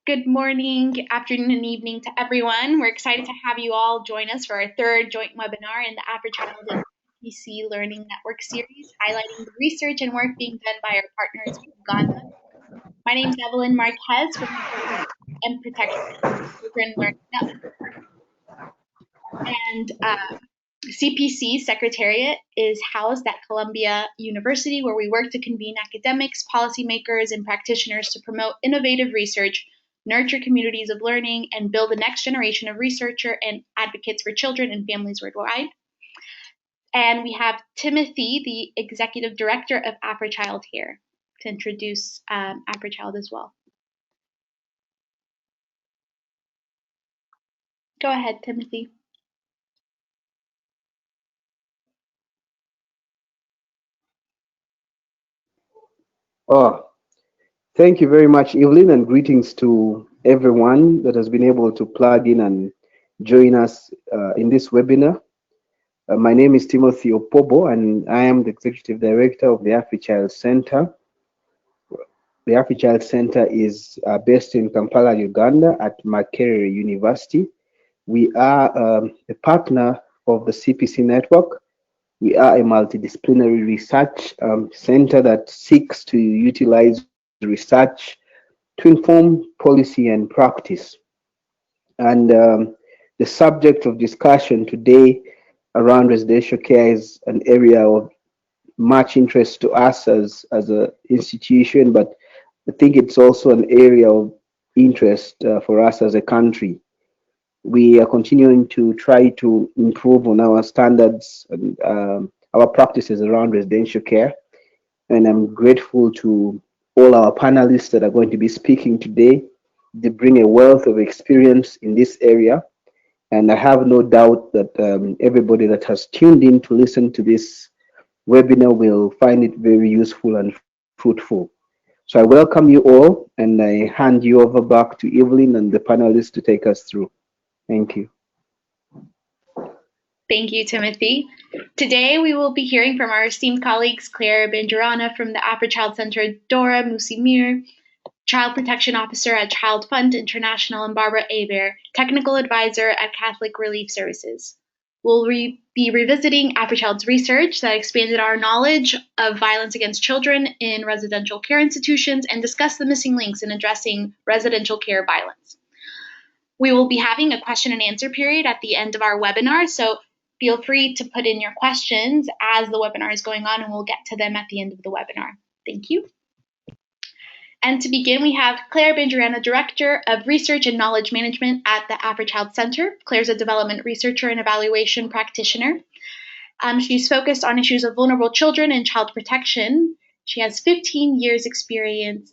Good morning, afternoon, and evening to everyone. We're excited to have you all join us for our third joint webinar in the AfriChild and PC Learning Network series, highlighting the research and work being done by our partners in Uganda. My name is Evelyn Marquez from the Prevalence and Protection Children Learning Network. And CPC Secretariat is housed at Columbia University, where we work to convene academics, policymakers, and practitioners to promote innovative research, nurture communities of learning, and build the next generation of researcher and advocates for children and families worldwide. And we have Timothy, the Executive Director of AfriChild, here to introduce AfriChild as well. Go ahead, Timothy. Thank you very much, Evelyn, and greetings to everyone that has been able to plug in and join us in this webinar. My name is Timothy Opobo, and I am the Executive Director of the AfriChild Center. The AfriChild Center is based in Kampala, Uganda at Makerere University. We are a partner of the CPC network. We are a multidisciplinary research center that seeks to utilize research to inform policy and practice. And the subject of discussion today around residential care is an area of much interest to us as an institution, but I think it's also an area of interest for us as a country. We are continuing to try to improve on our standards and our practices around residential care. And I'm grateful to all our panelists that are going to be speaking today. They bring a wealth of experience in this area. And I have no doubt that everybody that has tuned in to listen to this webinar will find it very useful and fruitful. So I welcome you all, and I hand you over back to Evelyn and the panelists to take us through. Thank you. Thank you, Timothy. Today, we will be hearing from our esteemed colleagues, Claire Benjarana from the AfriChild Center, Dori Museum, Child Protection Officer at Child Fund International, and Barbara Hebert, Technical Advisor at Catholic Relief Services. We'll be revisiting AfriChild's research that expanded our knowledge of violence against children in residential care institutions and discuss the missing links in addressing residential care violence. We will be having a question and answer period at the end of our webinar, so feel free to put in your questions as the webinar is going on, and we'll get to them at the end of the webinar. Thank you. And to begin, we have Claire Benjarana, Director of Research and Knowledge Management at the AfriChild Center. Claire's a development researcher and evaluation practitioner. She's focused on issues of vulnerable children and child protection. She has 15 years experience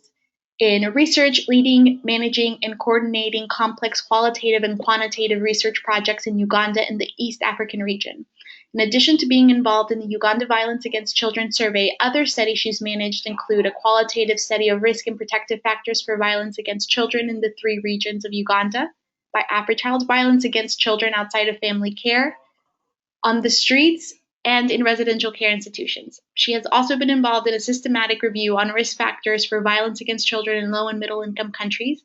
in research, leading, managing, and coordinating complex qualitative and quantitative research projects in Uganda and the East African region. In addition to being involved in the Uganda Violence Against Children Survey, other studies she's managed include a qualitative study of risk and protective factors for violence against children in the 3 regions of Uganda by AfriChild, violence against children outside of family care, on the streets, and in residential care institutions. She has also been involved in a systematic review on risk factors for violence against children in low and middle income countries,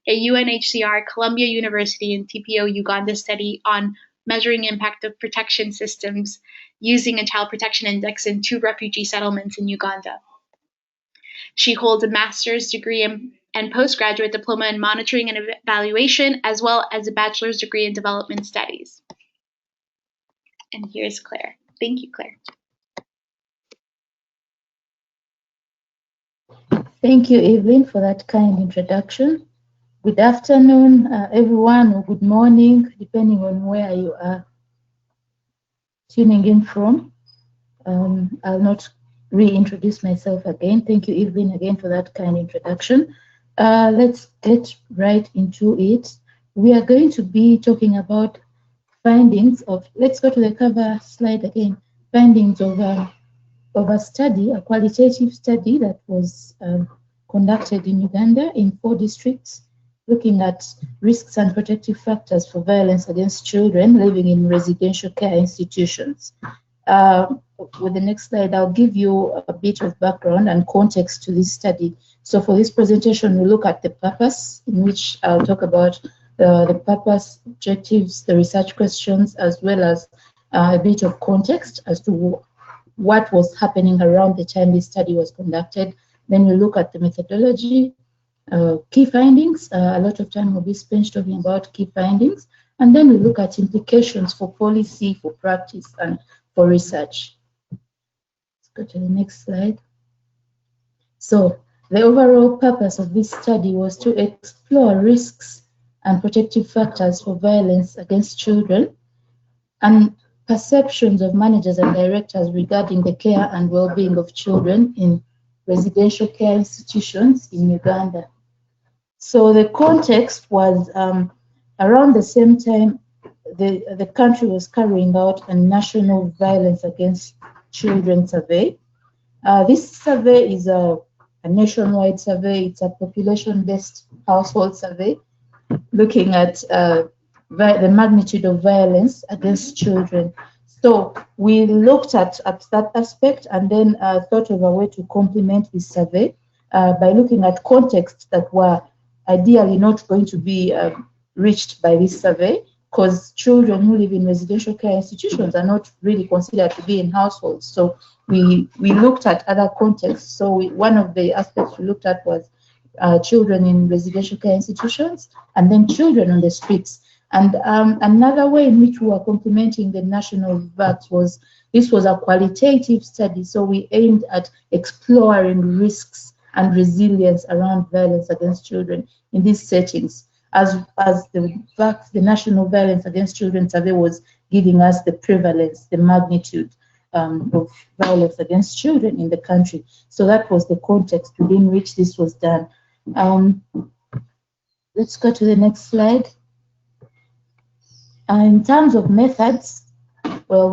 a UNHCR, Columbia University, and TPO Uganda study on measuring impact of protection systems using a child protection index in 2 refugee settlements in Uganda. She holds a master's degree and postgraduate diploma in monitoring and evaluation, as well as a bachelor's degree in development studies. And here's Claire. Thank you, Claire. Thank you, Evelyn, for that kind introduction. Good afternoon, everyone, or good morning, depending on where you are tuning in from. I'll not reintroduce myself again. Thank you, Evelyn, again for that kind introduction. Let's get right into it. We are going to be talking about findings of, let's go to the cover slide again, findings of a study, a qualitative study that was conducted in Uganda in 4 districts, looking at risks and protective factors for violence against children living in residential care institutions. with the next slide, I'll give you a bit of background and context to this study. So for this presentation, we look at the purpose, in which I'll talk about the purpose, objectives, the research questions, as well as a bit of context as to what was happening around the time this study was conducted. Then we look at the methodology, key findings. A lot of time will be spent talking about key findings. And then we look at implications for policy, for practice, and for research. Let's go to the next slide. So the overall purpose of this study was to explore risks and protective factors for violence against children and perceptions of managers and directors regarding the care and well-being of children in residential care institutions in Uganda. So the context was around the same time the country was carrying out a national violence against children survey. This survey is a nationwide survey. It's a population-based household survey looking at the magnitude of violence against children. So we looked at that aspect and then thought of a way to complement this survey by looking at contexts that were ideally not going to be reached by this survey, because children who live in residential care institutions are not really considered to be in households. So we looked at other contexts. So one of the aspects we looked at was children in residential care institutions and then children on the streets. And another way in which we were complementing the national VAX was, this was a qualitative study. So we aimed at exploring risks and resilience around violence against children in these settings, as the VAX, the National Violence Against Children Survey, was giving us the prevalence, the magnitude of violence against children in the country. So that was the context within which this was done. Let's go to the next slide. In terms of methods, well,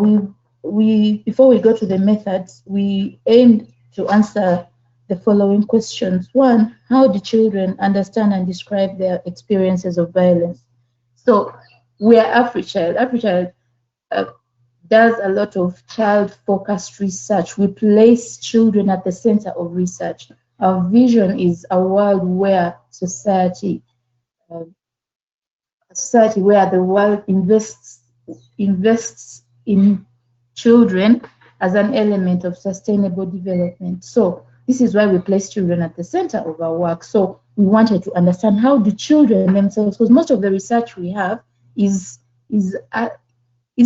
we before we go to the methods, we aimed to answer the following questions. One, how do children understand and describe their experiences of violence? So we are AfriChild. AfriChild does a lot of child-focused research. We place children at the center of research. Our vision is a world where society where the world invests in children as an element of sustainable development. So this is why we place children at the center of our work. So we wanted to understand, how do children themselves, because most of the research we have is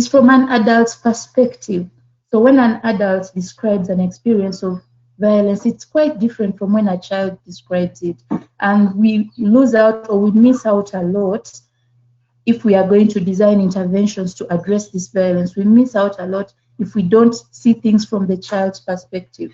from an adult's perspective. So when an adult describes an experience of violence, it's quite different from when a child describes it. And we lose out, or we miss out a lot if we are going to design interventions to address this violence. We miss out a lot if we don't see things from the child's perspective.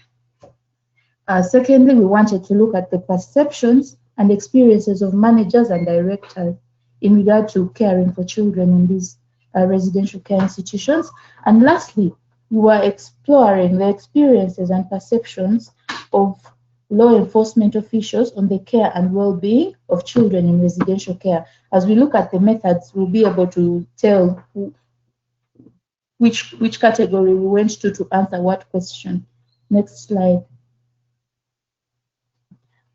Secondly, we wanted to look at the perceptions and experiences of managers and directors in regard to caring for children in these residential care institutions. And lastly, we were exploring the experiences and perceptions of law enforcement officials on the care and well-being of children in residential care. As we look at the methods, we'll be able to tell which category we went to answer what question. Next slide.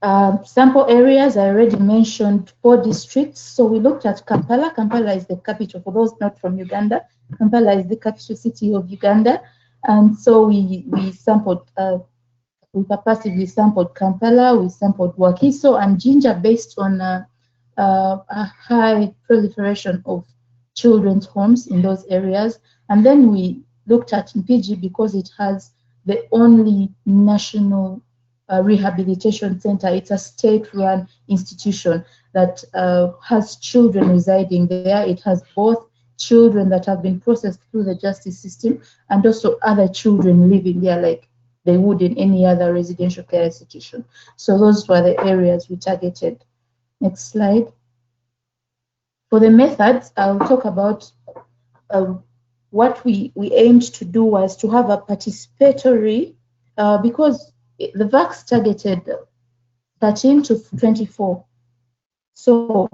Sample areas, I already mentioned 4 districts. So we looked at Kampala. Kampala is the capital. For those not from Uganda, Kampala is the capital city of Uganda. And so we sampled, we purposely sampled Kampala, we sampled Wakiso and Jinja based on a high proliferation of children's homes in those areas. And then we looked at Mpigi because it has the only national rehabilitation center. It's a state-run institution that has children residing there. It has both children that have been processed through the justice system and also other children living there like they would in any other residential care institution. So those were the areas we targeted. Next slide. For the methods, I'll talk about what we aimed to do was to have a participatory, because the VAX targeted 13 to 24. So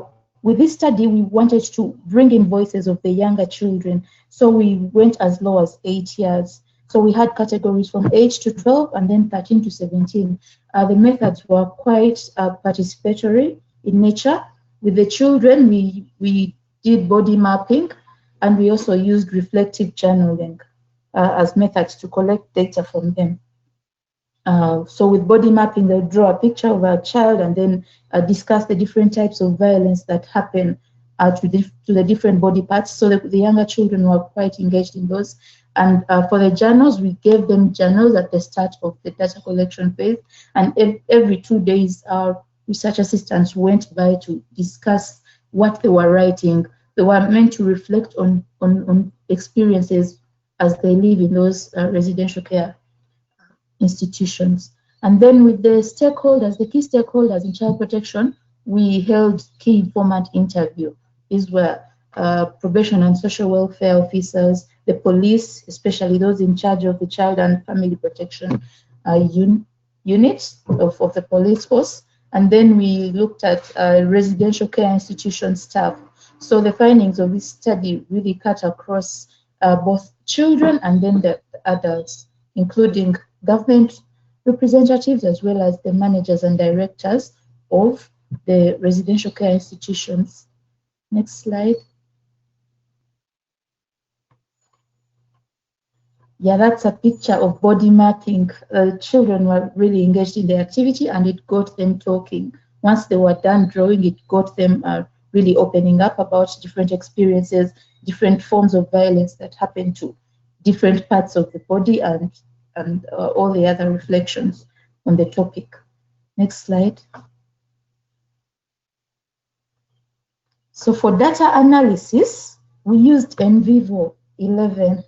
with this study, we wanted to bring in voices of the younger children. So we went as low as 8 years. So we had categories from 8 to 12 and then 13 to 17. The methods were quite participatory in nature. With the children, we did body mapping, and we also used reflective journaling as methods to collect data from them. So with body mapping, they'll draw a picture of a child and then discuss the different types of violence that happen to the different body parts. So the younger children were quite engaged in those. And for the journals, we gave them journals at the start of the data collection phase. And every 2 days, our research assistants went by to discuss what they were writing. They were meant to reflect on experiences as they live in those residential care institutions. And then with the stakeholders, the key stakeholders in child protection, we held key informant interview. These were probation and social welfare officers, the police, especially those in charge of the child and family protection units of the police force. And then we looked at residential care institution staff. So the findings of this study really cut across both children and then the adults, including government representatives as well as the managers and directors of the residential care institutions. Next slide. Yeah, that's a picture of body mapping. Children were really engaged in the activity and it got them talking. Once they were done drawing, it got them really opening up about different experiences, different forms of violence that happen to different parts of the body and all the other reflections on the topic. Next slide. So for data analysis, we used NVivo 11,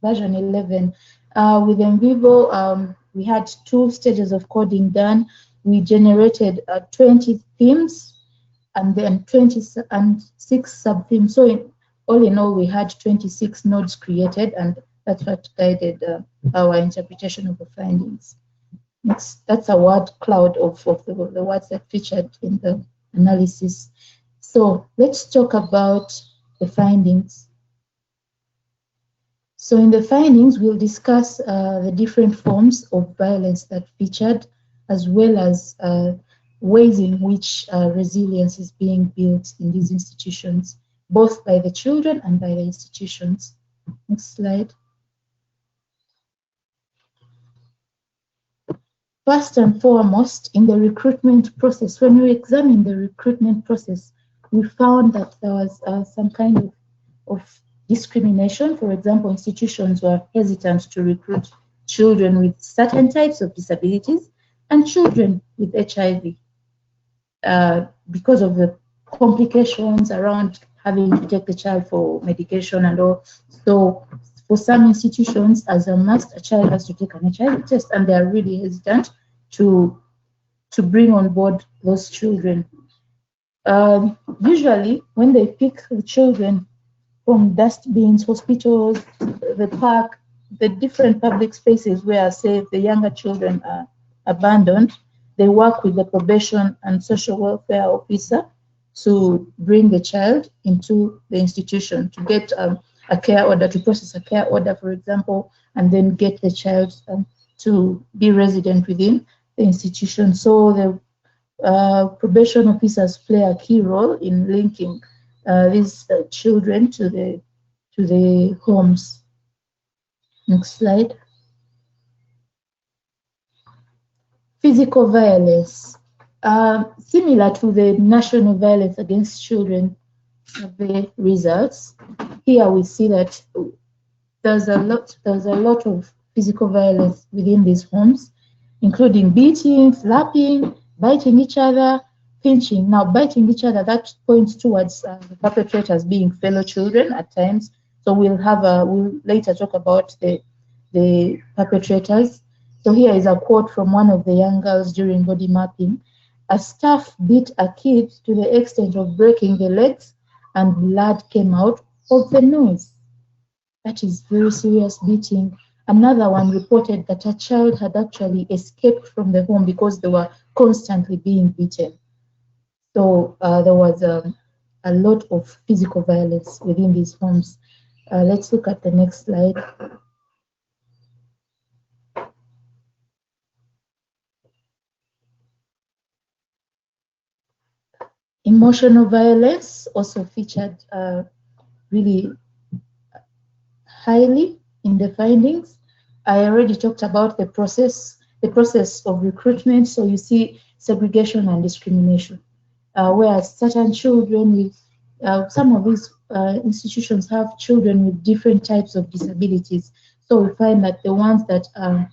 version 11. With NVivo, we had 2 stages of coding done. We generated 20 themes and then 26 sub-themes. So all in all, we had 26 nodes created, and that's what guided our interpretation of the findings. Next, that's a word cloud of the words that featured in the analysis. So let's talk about the findings. So in the findings, we'll discuss the different forms of violence that featured, as well as ways in which resilience is being built in these institutions, both by the children and by the institutions. Next slide. First and foremost, in the recruitment process, when we examined the recruitment process, we found that there was some kind of discrimination. For example, institutions were hesitant to recruit children with certain types of disabilities and children with HIV because of the complications around having to take the child for medication and all. So for some institutions, as a must, a child has to take an HIV test, and they are really hesitant to bring on board those children. Usually, when they pick the children from dustbins, hospitals, the park, the different public spaces where, say, the younger children are abandoned, they work with the probation and social welfare officer to bring the child into the institution to get a care order, to process a care order, for example, and then get the child to be resident within the institution. So the probation officers play a key role in linking these children to the homes. Next slide. Physical violence. Similar to the national violence against children survey results, here we see that there's a lot of physical violence within these homes, including beating, slapping, biting each other, pinching. Now, biting each other, that points towards the perpetrators being fellow children at times. So we'll later talk about the perpetrators. So here is a quote from one of the young girls during body mapping. A staff beat a kid to the extent of breaking the legs and blood came out of the nose. That is very serious beating. Another one reported that a child had actually escaped from the home because they were constantly being beaten. So there was a lot of physical violence within these homes. Let's look at the next slide. Emotional violence also featured really highly in the findings. I already talked about the process of recruitment. So you see segregation and discrimination, where certain children with some of these institutions have children with different types of disabilities. So we find that the ones that are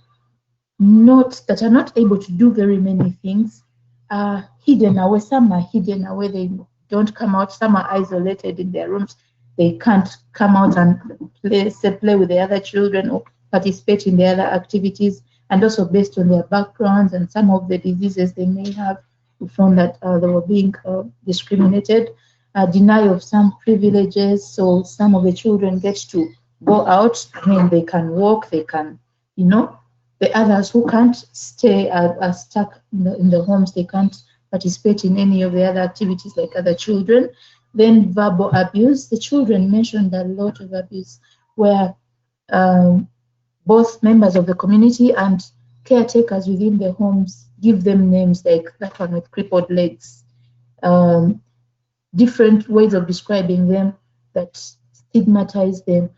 not able to do very many things are hidden away. Some are hidden away, they don't come out. Some are isolated in their rooms, they can't come out and play with the other children or participate in the other activities. And also based on their backgrounds and some of the diseases they may have, we found that they were being discriminated. Denial of some privileges, so some of the children get to go out. I mean, they can walk, they can, you know, the others who can't stay are stuck in the homes. They can't participate in any of the other activities like other children. Then verbal abuse. The children mentioned a lot of abuse where both members of the community and caretakers within the homes give them names like that one with crippled legs. Different ways of describing them that stigmatize them.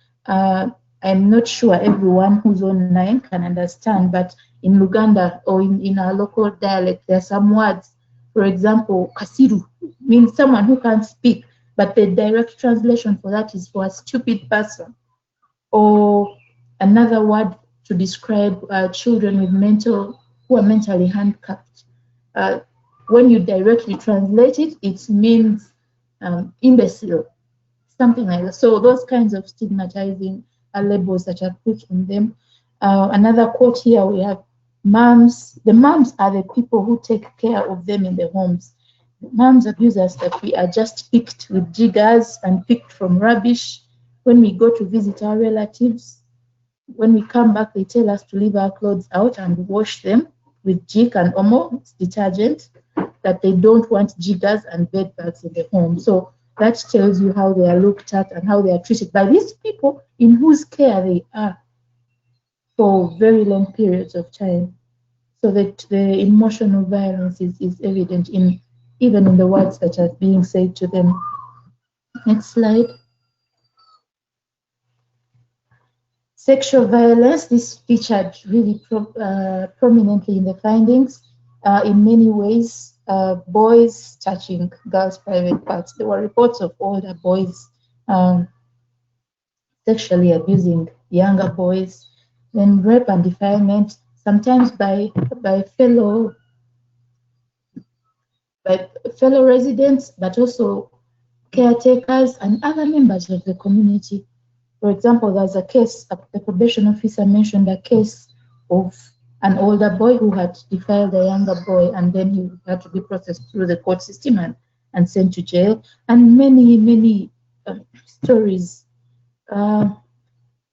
I'm not sure everyone who's online can understand, but in Uganda or in our local dialect, there are some words. For example, kasiru means someone who can't speak, but the direct translation for that is for a stupid person. Or another word to describe children with who are mentally handicapped. When you directly translate it, it means imbecile, something like that. So those kinds of stigmatizing labels that are put on them. Another quote here, we have moms. The moms are the people who take care of them in the homes. Moms abuse us that we are just picked with jiggers and picked from rubbish. When we go to visit our relatives, when we come back, they tell us to leave our clothes out and wash them with jig and omo, detergent, that they don't want jiggers and bed bugs in the home. So that tells you how they are looked at and how they are treated by these people in whose care they are for very long periods of time. So that the emotional violence is evident even in the words that are being said to them. Next slide. Sexual violence, this featured really prominently in the findings. In many ways, boys touching girls' private parts. There were reports of older boys sexually abusing younger boys. Then rape and defilement, sometimes by fellow residents, but also caretakers and other members of the community. For example, there's a case, the probation officer mentioned a case of an older boy who had defiled a younger boy, and then he had to be processed through the court system and sent to jail, and many stories.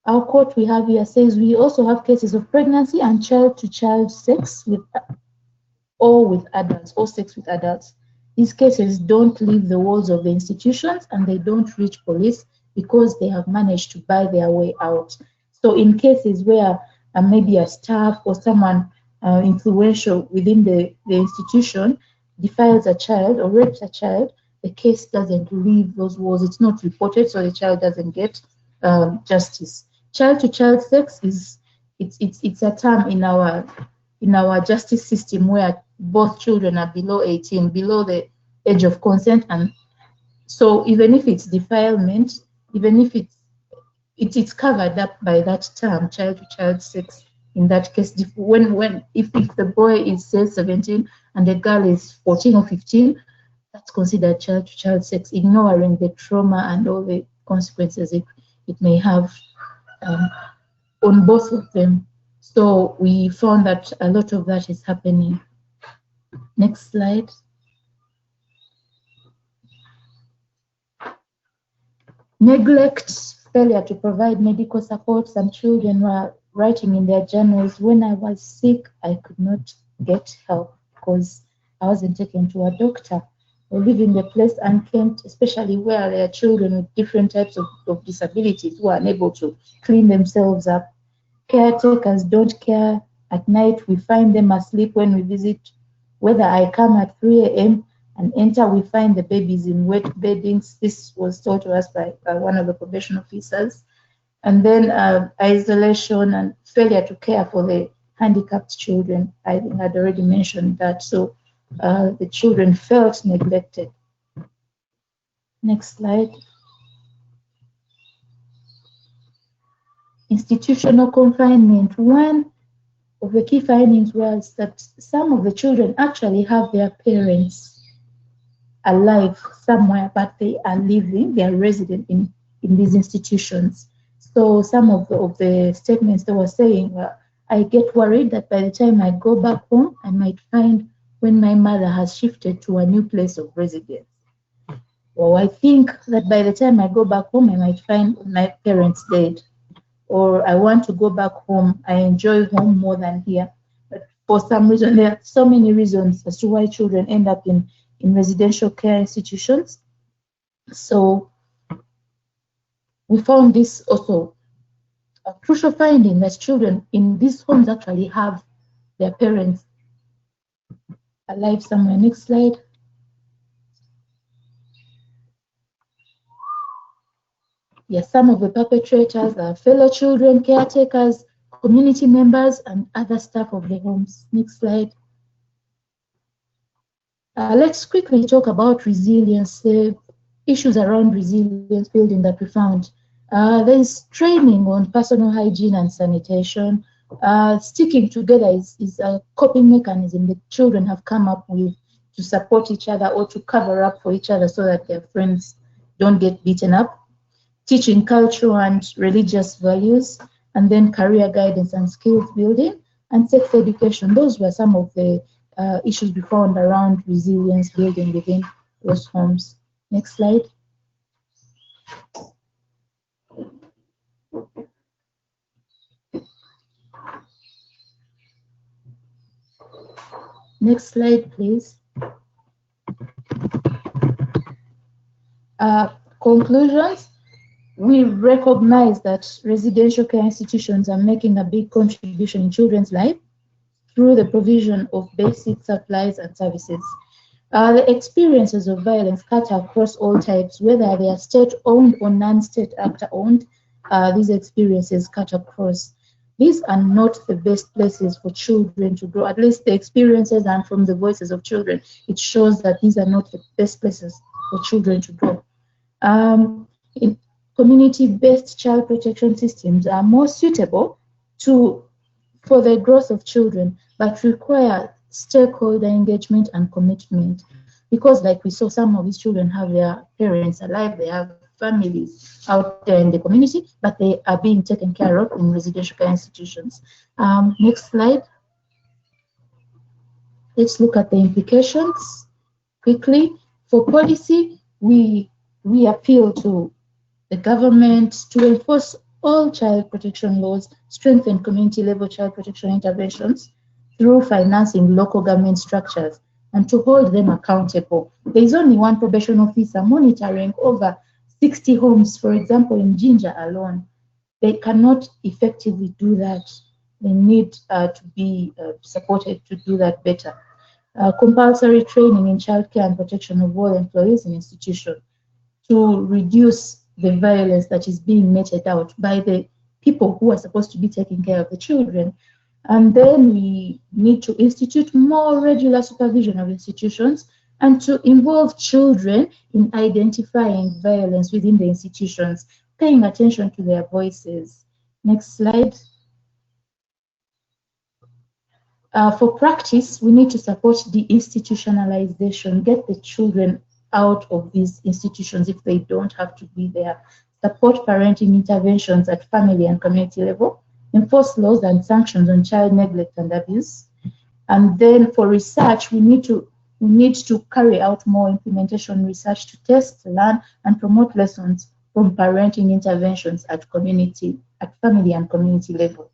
Our court we have here says we also have cases of pregnancy and child-to-child sex with adults, or sex with adults. These cases don't leave the walls of the institutions and they don't reach police because they have managed to buy their way out. So in cases where maybe a staff or someone influential within the institution defiles a child or rapes a child, the case doesn't leave those walls. It's not reported, so the child doesn't get justice. Child-to-child sex it's a term in our justice system where both children are below 18, below the age of consent, and so even if it's defilement, even if it's covered up by that term, child-to-child sex. In that case, if the boy is say 17 and the girl is 14 or 15, that's considered child-to-child sex, ignoring the trauma and all the consequences it may have on both of them. So we found that a lot of that is happening. Next slide. Neglect, failure to provide medical support. Some children were writing in their journals, when I was sick, I could not get help because I wasn't taken to a doctor. Or leaving the place unkempt, especially where there are children with different types of disabilities who are unable to clean themselves up. Caretakers don't care. At night, we find them asleep when we visit. Whether I come at 3 a.m., and enter, we find the babies in wet beddings. This was told to us by one of the probation officers. And then isolation and failure to care for the handicapped children. I think I'd already mentioned that. So the children felt neglected. Next slide. Institutional confinement. One of the key findings was that some of the children actually have their parents alive somewhere, but they are living, they are resident in these institutions. So some of the statements they were saying, well, I get worried that by the time I go back home, I might find when my mother has shifted to a new place of residence. Or I think that by the time I go back home, I might find my parents dead. Or I want to go back home. I enjoy home more than here. But for some reason, there are so many reasons as to why children end up in residential care institutions. So we found this also a crucial finding that children in these homes actually have their parents alive somewhere. Next slide. Yes, some of the perpetrators are fellow children, caretakers, community members, and other staff of the homes. Next slide. Let's quickly talk about resilience, the issues around resilience building that we found. There is training on personal hygiene and sanitation. Sticking together is a coping mechanism that children have come up with to support each other or to cover up for each other so that their friends don't get beaten up. Teaching cultural and religious values, and then career guidance and skills building, and sex education. Those were some of the issues we found around resilience building within those homes. Next slide. Next slide, please. Conclusions. We recognize that residential care institutions are making a big contribution in children's life through the provision of basic supplies and services. The experiences of violence cut across all types, whether they are state-owned or non-state actor-owned. These experiences cut across. These are not the best places for children to grow. At least the experiences and from the voices of children, it shows that these are not the best places for children to grow. Community-based child protection systems are more suitable for the growth of children, but require stakeholder engagement and commitment. Because like we saw, some of these children have their parents alive, they have families out there in the community, but they are being taken care of in residential care institutions. Next slide. Let's look at the implications quickly. For policy, we appeal to the government to enforce all child protection laws, strengthen community-level child protection interventions through financing local government structures, and to hold them accountable. There is only one probation officer monitoring over 60 homes, for example, in Jinja alone. They cannot effectively do that. They need to be supported to do that better. Compulsory training in childcare and protection of all employees in institutions to reduce the violence that is being meted out by the people who are supposed to be taking care of the children. And then we need to institute more regular supervision of institutions and to involve children in identifying violence within the institutions, paying attention to their voices. Next slide. For practice, we need to support deinstitutionalization, get the children out of these institutions if they don't have to be there, support parenting interventions at family and community level, enforce laws and sanctions on child neglect and abuse. And then for research, we need to carry out more implementation research to test, learn, and promote lessons from parenting interventions at family and community level.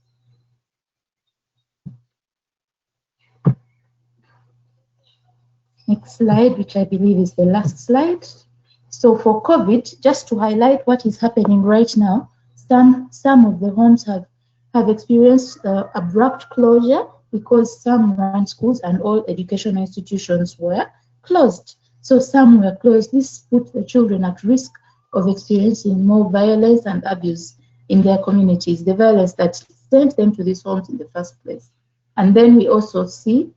Next slide, which I believe is the last slide. So for COVID, just to highlight what is happening right now, some of the homes have experienced abrupt closure because some run schools and all educational institutions were closed. So some were closed. This put the children at risk of experiencing more violence and abuse in their communities, the violence that sent them to these homes in the first place. And then we also see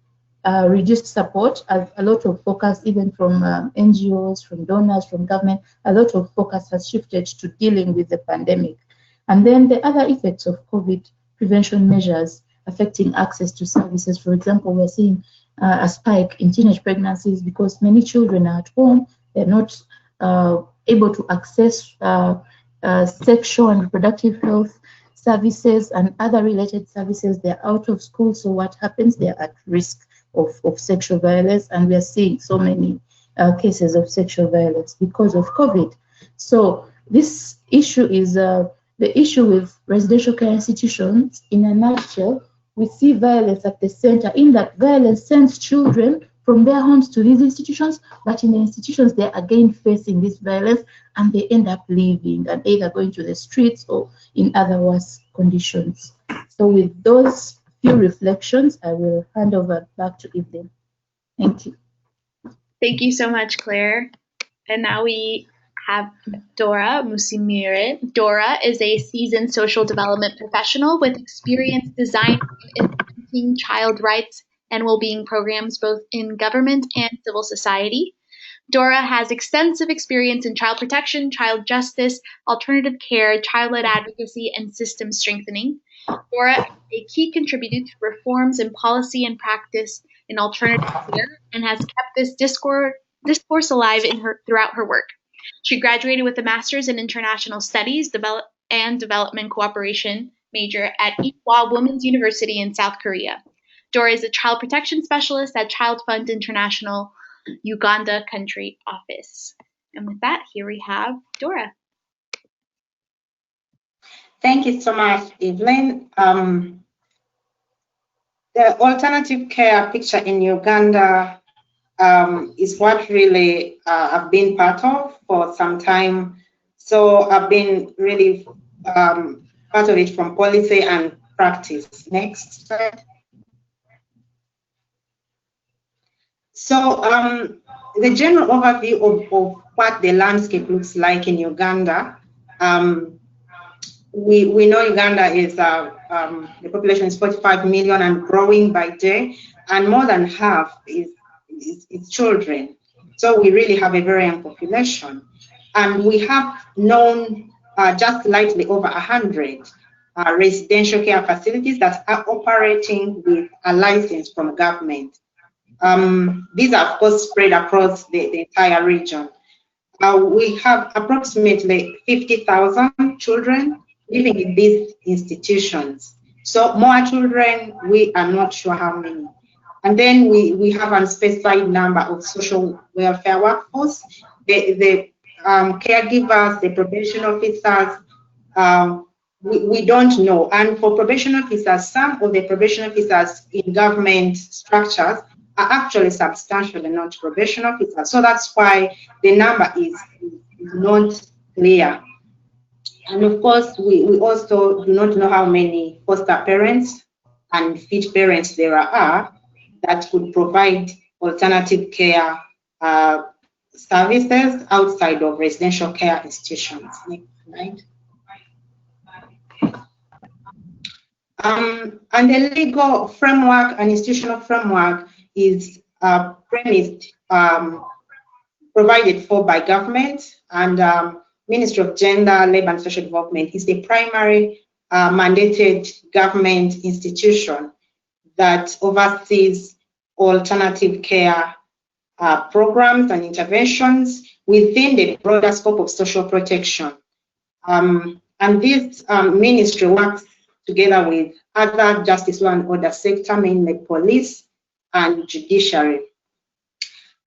reduced support, as a lot of focus, even from NGOs, from donors, from government, a lot of focus has shifted to dealing with the pandemic. And then the other effects of COVID prevention measures affecting access to services. For example, we're seeing a spike in teenage pregnancies because many children are at home, they're not able to access sexual and reproductive health services and other related services. They're out of school, so what happens? They're at risk of sexual violence, and we are seeing so many cases of sexual violence because of COVID. So this issue is the issue with residential care institutions. In a nutshell, we see violence at the center, in that violence sends children from their homes to these institutions, but in the institutions, they're again facing this violence and they end up leaving and either going to the streets or in other worse conditions. So with those few reflections, I will hand over back to Evelyn. Thank you. Thank you so much, Claire. And now we have Dori Museum. Dora is a seasoned social development professional with experience designing and implementing child rights and well-being programs both in government and civil society. Dora has extensive experience in child protection, child justice, alternative care, child-led advocacy, and system strengthening. Dora is a key contributor to reforms in policy and practice in alternative care and has kept this discourse alive throughout her work. She graduated with a master's in international studies and development cooperation major at Ewha Women's University in South Korea. Dora is a child protection specialist at Child Fund International Uganda country office. And with that, here we have Dora. Thank you so much, Evelyn. The alternative care picture in Uganda is what really I've been part of for some time. So I've been really part of it from policy and practice. Next slide. So the general overview of what the landscape looks like in Uganda. We know Uganda is the population is 45 million and growing by day, and more than half is children. So we really have a very young population, and we have known just slightly over 100 residential care facilities that are operating with a license from government. These are, of course, spread across the entire region. We have approximately 50,000 children living in these institutions. So more children, we are not sure how many. And then we have a specified number of social welfare workforce, the caregivers, the probation officers, we don't know. And for probation officers, some of the probation officers in government structures are actually substantially not probation officers. So that's why the number is not clear. And of course, we also do not know how many foster parents and fit parents there are that could provide alternative care services outside of residential care institutions. Next slide. And the legal framework and institutional framework is premised, provided for by government, and Ministry of Gender, Labour and Social Development is the primary mandated government institution that oversees alternative care programs and interventions within the broader scope of social protection. And this ministry works together with other justice law and order sector, mainly police and judiciary.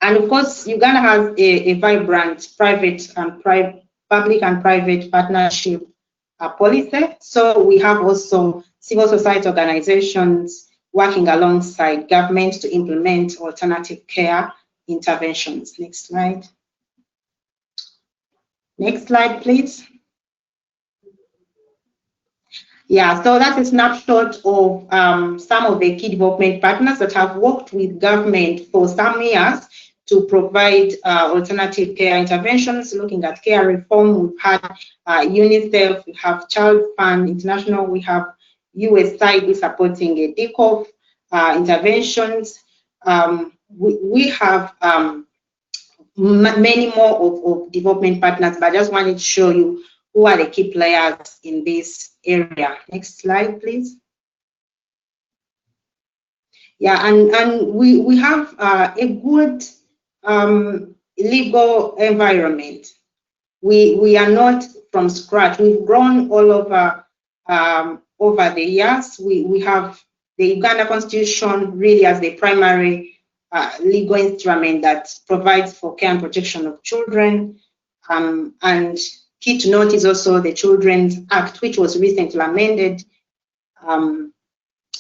And of course, Uganda has a vibrant public and private partnership policy. So we have also civil society organizations working alongside government to implement alternative care interventions. Next slide. Next slide, please. Yeah, so that's a snapshot of some of the key development partners that have worked with government for some years to provide alternative care interventions, looking at care reform. We've had UNICEF, we have Child Fund International, we have USAID supporting a DCOF interventions. We have many more of development partners, but I just wanted to show you who are the key players in this area. Next slide, please. Yeah, and we have a good legal environment. We are not from scratch. We've grown all over over the years. We have the Uganda Constitution really as the primary legal instrument that provides for care and protection of children. And key to note is also the Children's Act, which was recently amended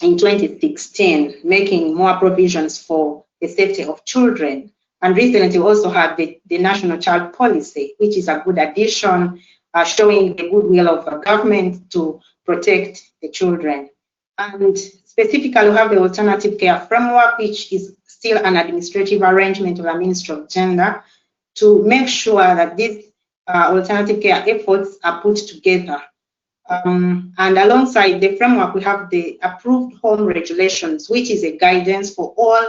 in 2016, making more provisions for the safety of children. And recently we also had the National Child Policy, which is a good addition, showing the goodwill of the government to protect the children. And specifically, we have the Alternative Care Framework, which is still an administrative arrangement of the Ministry of Gender to make sure that these alternative care efforts are put together. And alongside the framework, we have the approved home regulations, which is a guidance for all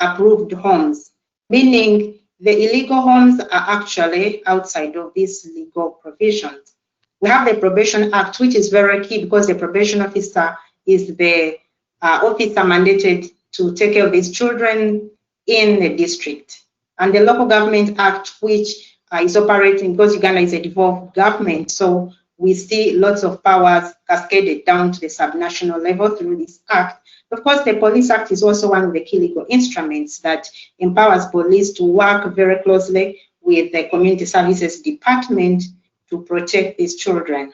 approved homes, meaning the illegal homes are actually outside of these legal provisions. We have the Probation Act, which is very key because the probation officer is the officer mandated to take care of these children in the district. And the Local Government Act, which is operating, because Uganda is a devolved government, so we see lots of powers cascaded down to the subnational level through this act. Of course, the Police Act is also one of the key legal instruments that empowers police to work very closely with the Community Services Department to protect these children.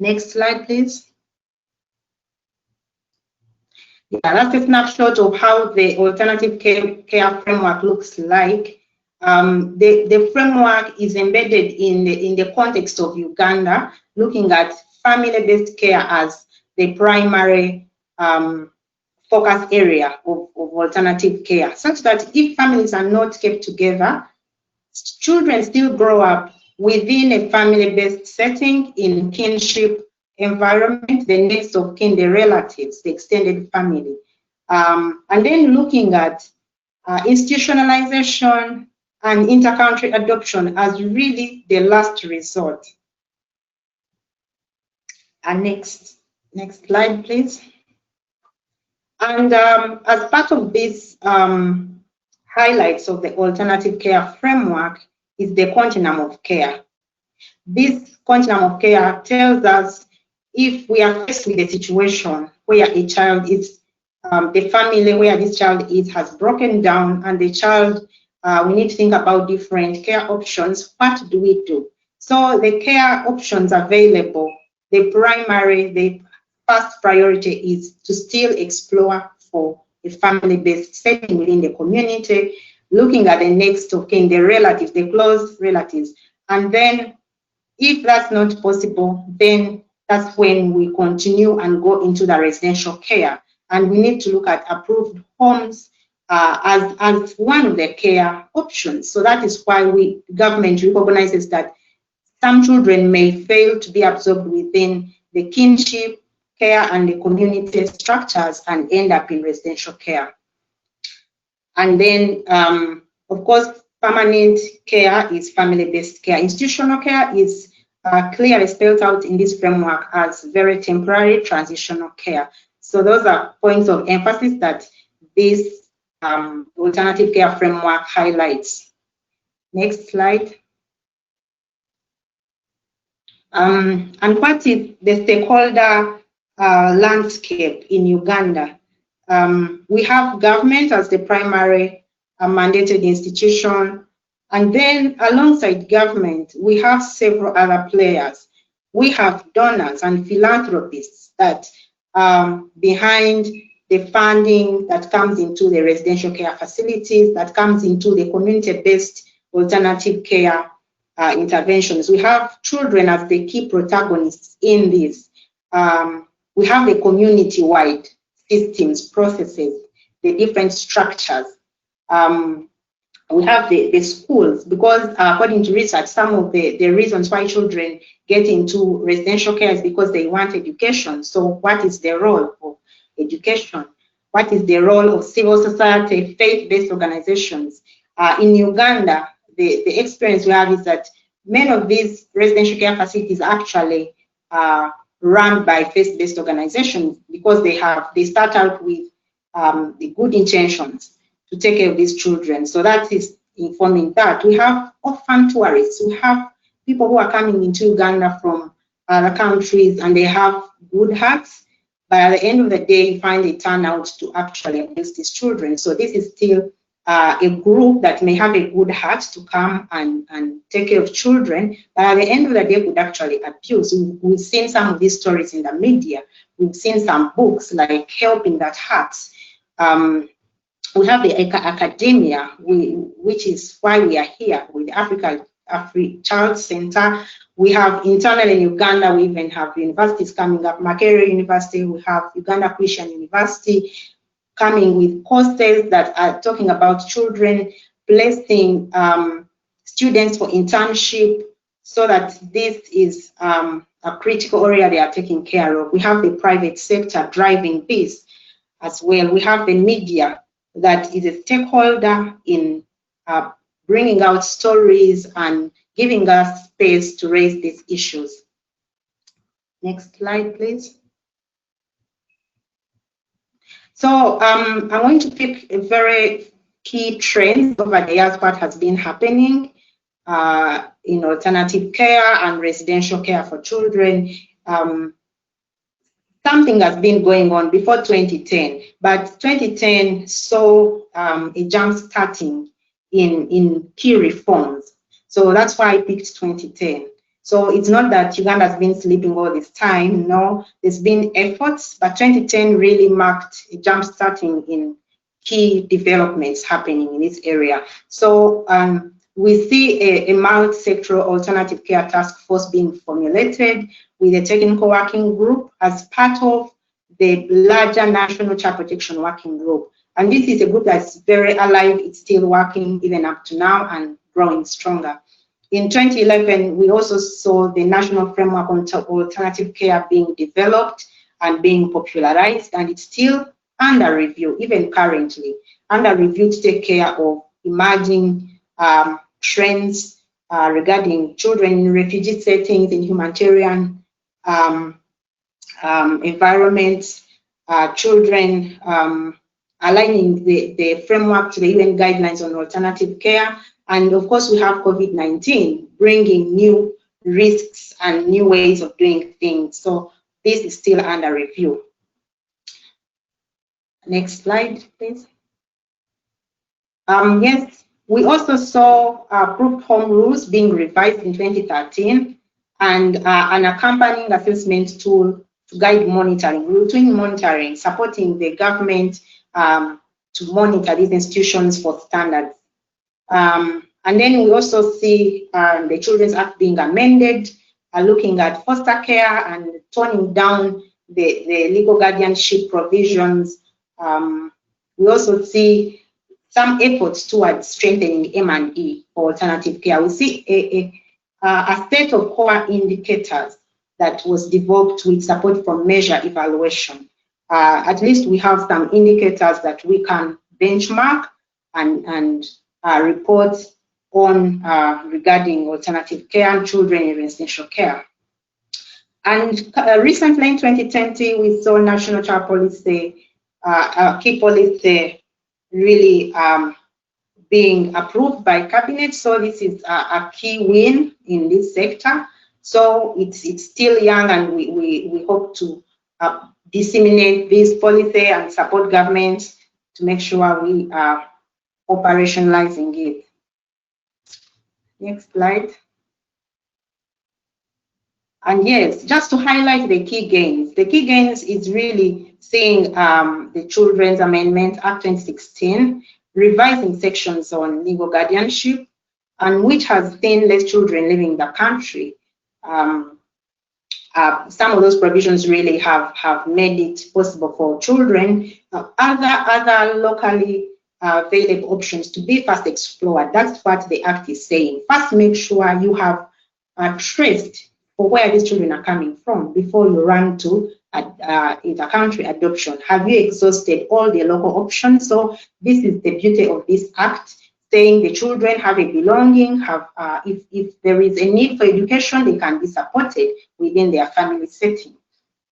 Next slide, please. Yeah, that's a snapshot of how the alternative care framework looks like. The framework is embedded in the context of Uganda, looking at family-based care as the primary focus area of alternative care, such that if families are not kept together, children still grow up within a family-based setting in kinship environment, the next of kin, the relatives, the extended family. And then looking at institutionalization and inter-country adoption as really the last resort. And next slide, please. And as part of this highlights of the alternative care framework is the continuum of care. This continuum of care tells us if we are faced with a situation where a child is, the family where this child is has broken down and the child, we need to think about different care options. What do we do? So the care options available, the first priority is to still explore for a family-based setting within the community, looking at the next of kin, the relatives, the close relatives. And then if that's not possible, then that's when we continue and go into the residential care. And we need to look at approved homes as one of the care options. So that is why government recognizes that some children may fail to be absorbed within the kinship care and the community structures and end up in residential care. And then, of course, permanent care is family-based care. Institutional care is clearly spelled out in this framework as very temporary transitional care. So those are points of emphasis that this alternative care framework highlights. Next slide. And what is the stakeholder landscape in Uganda? We have government as the primary mandated institution, and then alongside government, we have several other players. We have donors and philanthropists that behind the funding that comes into the residential care facilities, that comes into the community-based alternative care interventions. We have children as the key protagonists in this. We have the community-wide systems, processes, the different structures. we have the schools, because according to research, some of the reasons why children get into residential care is because they want education. So what is the role of education? What is the role of civil society, faith-based organizations? In Uganda, the experience we have is that many of these residential care facilities actually run by faith-based organizations, because they start out with the good intentions to take care of these children. So that is informing that. We have orphan tourists. We have people who are coming into Uganda from other countries and they have good hearts, but at the end of the day, you find they turn out to actually abuse these children. So this is still a group that may have a good heart to come and take care of children, but at the end of the day could actually abuse. We've seen some of these stories in the media. We've seen some books like Help in That Heart. We have the academia, which is why we are here with the AfriChild Center. We have internally in Uganda, we even have universities coming up. Makerere University, we have Uganda Christian University coming with courses that are talking about children, placing students for internship, so that this is a critical area they are taking care of. We have the private sector driving this as well. We have the media that is a stakeholder in bringing out stories and giving us space to raise these issues. Next slide, please. So I'm going to pick a very key trend over the years, what has been happening in alternative care and residential care for children. Something has been going on before 2010, but 2010 saw a jump starting in key reforms. So that's why I picked 2010. So it's not that Uganda has been sleeping all this time. No, there's been efforts, but 2010 really marked a jump starting in key developments happening in this area. So we see a multi-sectoral alternative care task force being formulated with a technical working group as part of the larger National Child Protection Working Group. And this is a group that's very alive. It's still working even up to now and growing stronger. In 2011, we also saw the National Framework on Alternative Care being developed and being popularized, and it's still under review, even currently, under review to take care of emerging trends regarding children in refugee settings, in humanitarian environments, children aligning the framework to the UN guidelines on alternative care. And of course, we have COVID-19 bringing new risks and new ways of doing things. So this is still under review. Next slide, please. Yes, we also saw group home rules being revised in 2013 and an accompanying assessment tool to guide monitoring, routine monitoring, supporting the government to monitor these institutions for standards. And then we also see the Children's Act being amended, looking at foster care and toning down the legal guardianship provisions. We also see some efforts towards strengthening M&E for alternative care. We see a set of core indicators that was developed with support from measure evaluation. At least we have some indicators that we can benchmark and report on regarding alternative care and children in residential care. And recently in 2020, we saw national child policy, key policy really being approved by cabinet. So this is a key win in this sector. So it's still young, and we hope to disseminate this policy and support governments to make sure we are operationalizing it. Next slide. And yes, just to highlight the key gains. The key gains is really seeing the Children's Amendment Act 2016, revising sections on legal guardianship, and which has seen less children leaving the country. Some of those provisions really have made it possible for children. Other locally available options to be first explored. That's what the Act is saying. First, make sure you have traced for where these children are coming from before you run to inter-country adoption. Have you exhausted all the local options? So this is the beauty of this Act, saying the children have a belonging, if there is a need for education, they can be supported within their family setting.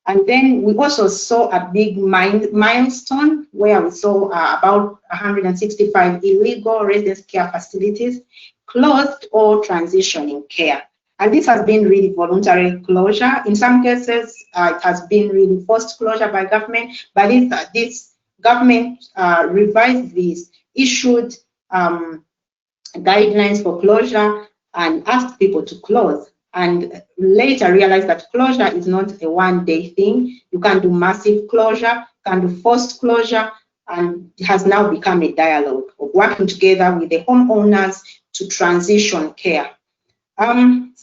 And then we also saw a big milestone where we saw about 165 illegal residence care facilities closed or transitioning care. And this has been really voluntary closure. In some cases, it has been really forced closure by government, but this government revised these, issued guidelines for closure and asked people to close, and later realized that closure is not a one-day thing. You can do massive closure, can do forced closure, and it has now become a dialogue of working together with the homeowners to transition care.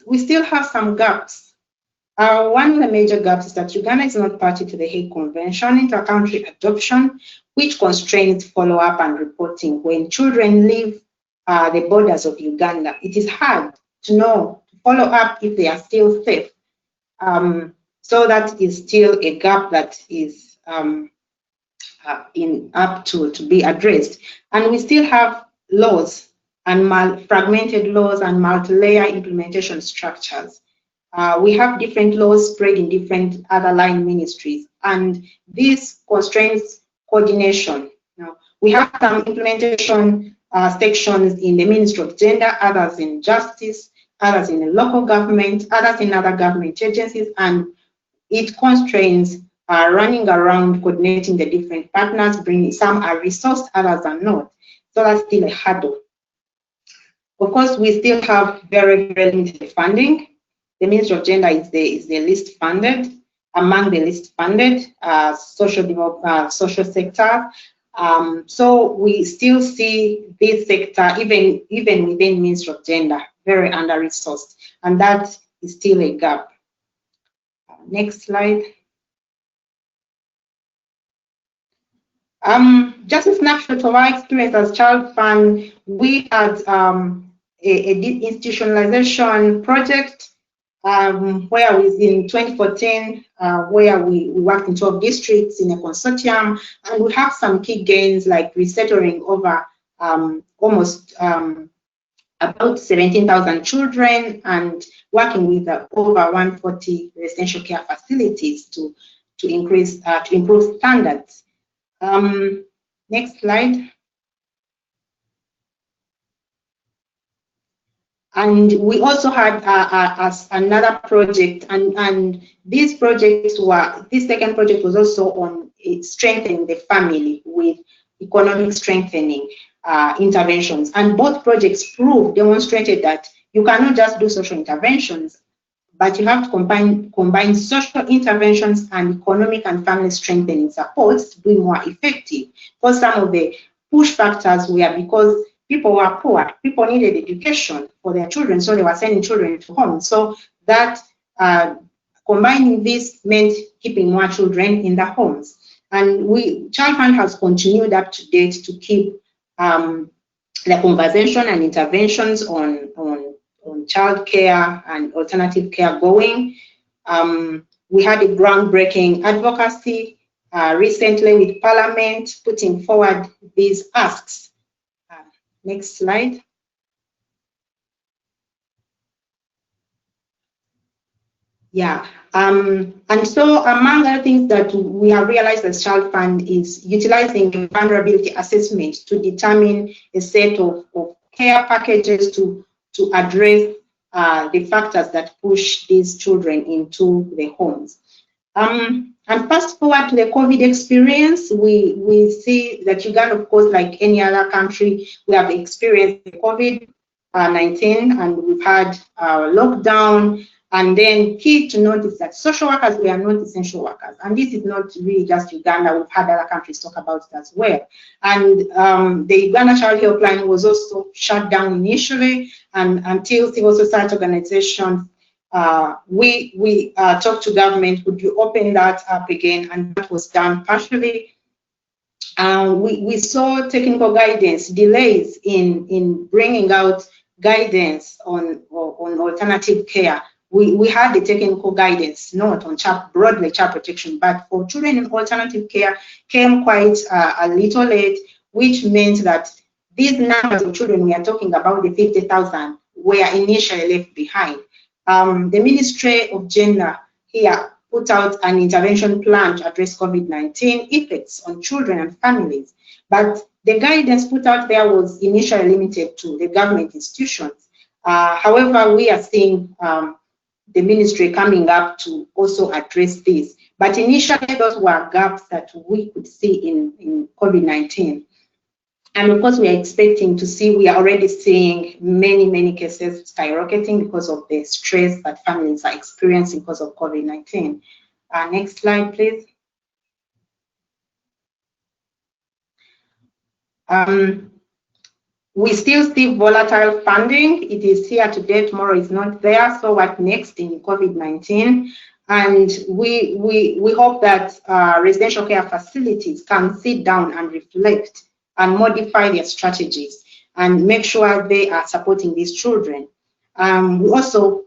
We still have some gaps. One of the major gaps is that Uganda is not party to the Hague Convention, inter-country adoption, which constrains follow-up and reporting. When children leave the borders of Uganda, it is hard to know, to follow up if they are still safe. So that is still a gap that is up to be addressed. And we still have laws and fragmented laws and multi-layer implementation structures. We have different laws spread in different other line ministries, and this constrains coordination. We have some implementation sections in the Ministry of Gender, others in Justice, others in the local government, others in other government agencies, and it constrains running around coordinating the different partners, bringing some are resourced, others are not. So that's still a hurdle. Of course, we still have very, very limited funding. The Ministry of Gender is the least funded, among the least funded social sector. So we still see this sector, even within Ministry of Gender, very under-resourced, and that is still a gap. Next slide. Just a snapshot of our experience as Child Fund. We had a institutionalization project where we in 2014, where we worked in 12 districts in a consortium, and we have some key gains like resettling over almost about 17,000 children and working with over 140 residential care facilities to improve standards. Next slide. And we also had another project, and these projects were, this second project was also on strengthening the family with economic strengthening interventions. And both projects demonstrated that you cannot just do social interventions, but you have to combine social interventions and economic and family strengthening supports to be more effective. Because some of the push factors were because people were poor, people needed education for their children, so they were sending children to home. So that combining this meant keeping more children in the homes. And Child Fund has continued up to date to keep the conversation and interventions on child care and alternative care going. We had a groundbreaking advocacy recently with Parliament putting forward these asks. Next slide. Yeah, and so among other things that we have realized as Child Fund is utilizing vulnerability assessment to determine a set of care packages to address the factors that push these children into the homes. And fast forward to the COVID experience, we see that Uganda, of course, like any other country, we have experienced COVID-19 and we've had lockdown. And then key to notice that social workers were not essential workers. And this is not really just Uganda. We've had other countries talk about it as well. And the Uganda Child Helpline was also shut down initially, and until civil society organizations, we talked to government, would you open that up again? And that was done partially. We saw technical guidance delays in bringing out guidance on alternative care. We had the technical guidance, not on broadly child protection, but for children in alternative care came quite a little late, which meant that these numbers of children we are talking about, the 50,000, were initially left behind. The Ministry of Gender here put out an intervention plan to address COVID-19 effects on children and families. But the guidance put out there was initially limited to the government institutions. However, we are seeing the ministry coming up to also address this. But initially, those were gaps that we could see in COVID-19. And of course, we are expecting to see, we are already seeing many cases skyrocketing because of the stress that families are experiencing because of COVID-19. Next slide, please. We still see volatile funding. It is here today, tomorrow is not there. So what next in COVID-19? And we hope that residential care facilities can sit down and reflect and modify their strategies and make sure they are supporting these children. We also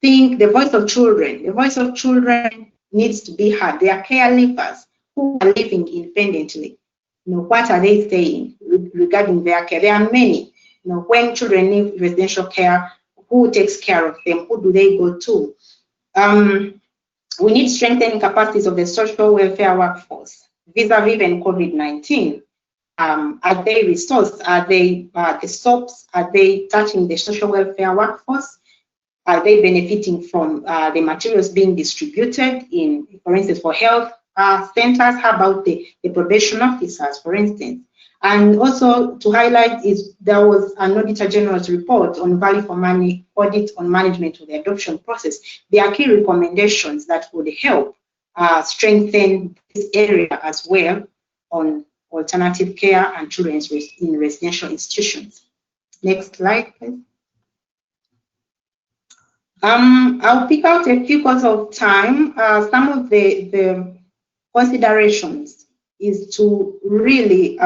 think the voice of children needs to be heard. They are caregivers who are living independently. What are they saying regarding their care? There are many. When children need residential care, who takes care of them? Who do they go to? We need strengthening capacities of the social welfare workforce vis-a-vis even COVID-19. Are they resourced? Are they the SOPs? Are they touching the social welfare workforce? Are they benefiting from the materials being distributed in, for instance, for health centers? How about the probation officers, for instance? And also to highlight is there was an Auditor General's report on value for money audit on management of the adoption process. There are key recommendations that would help strengthen this area as well on alternative care and children in residential institutions. Next slide, please. I'll pick out a few because of time. Some of the considerations is to really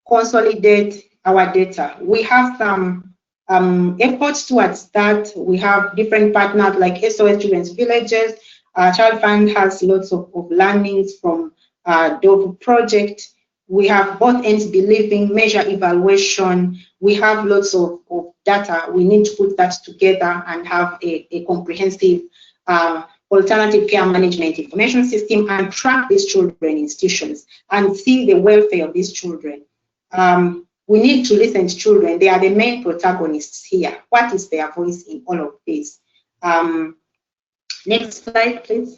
consolidate our data. We have some efforts towards that. We have different partners like SOS Children's Villages. Child Fund has lots of learnings from Dori project. We have both ends believing, measure evaluation. We have lots of data. We need to put that together and have a comprehensive alternative care management information system and track these children in institutions and see the welfare of these children. We need to listen to children. They are the main protagonists here. What is their voice in all of this? Next slide, please.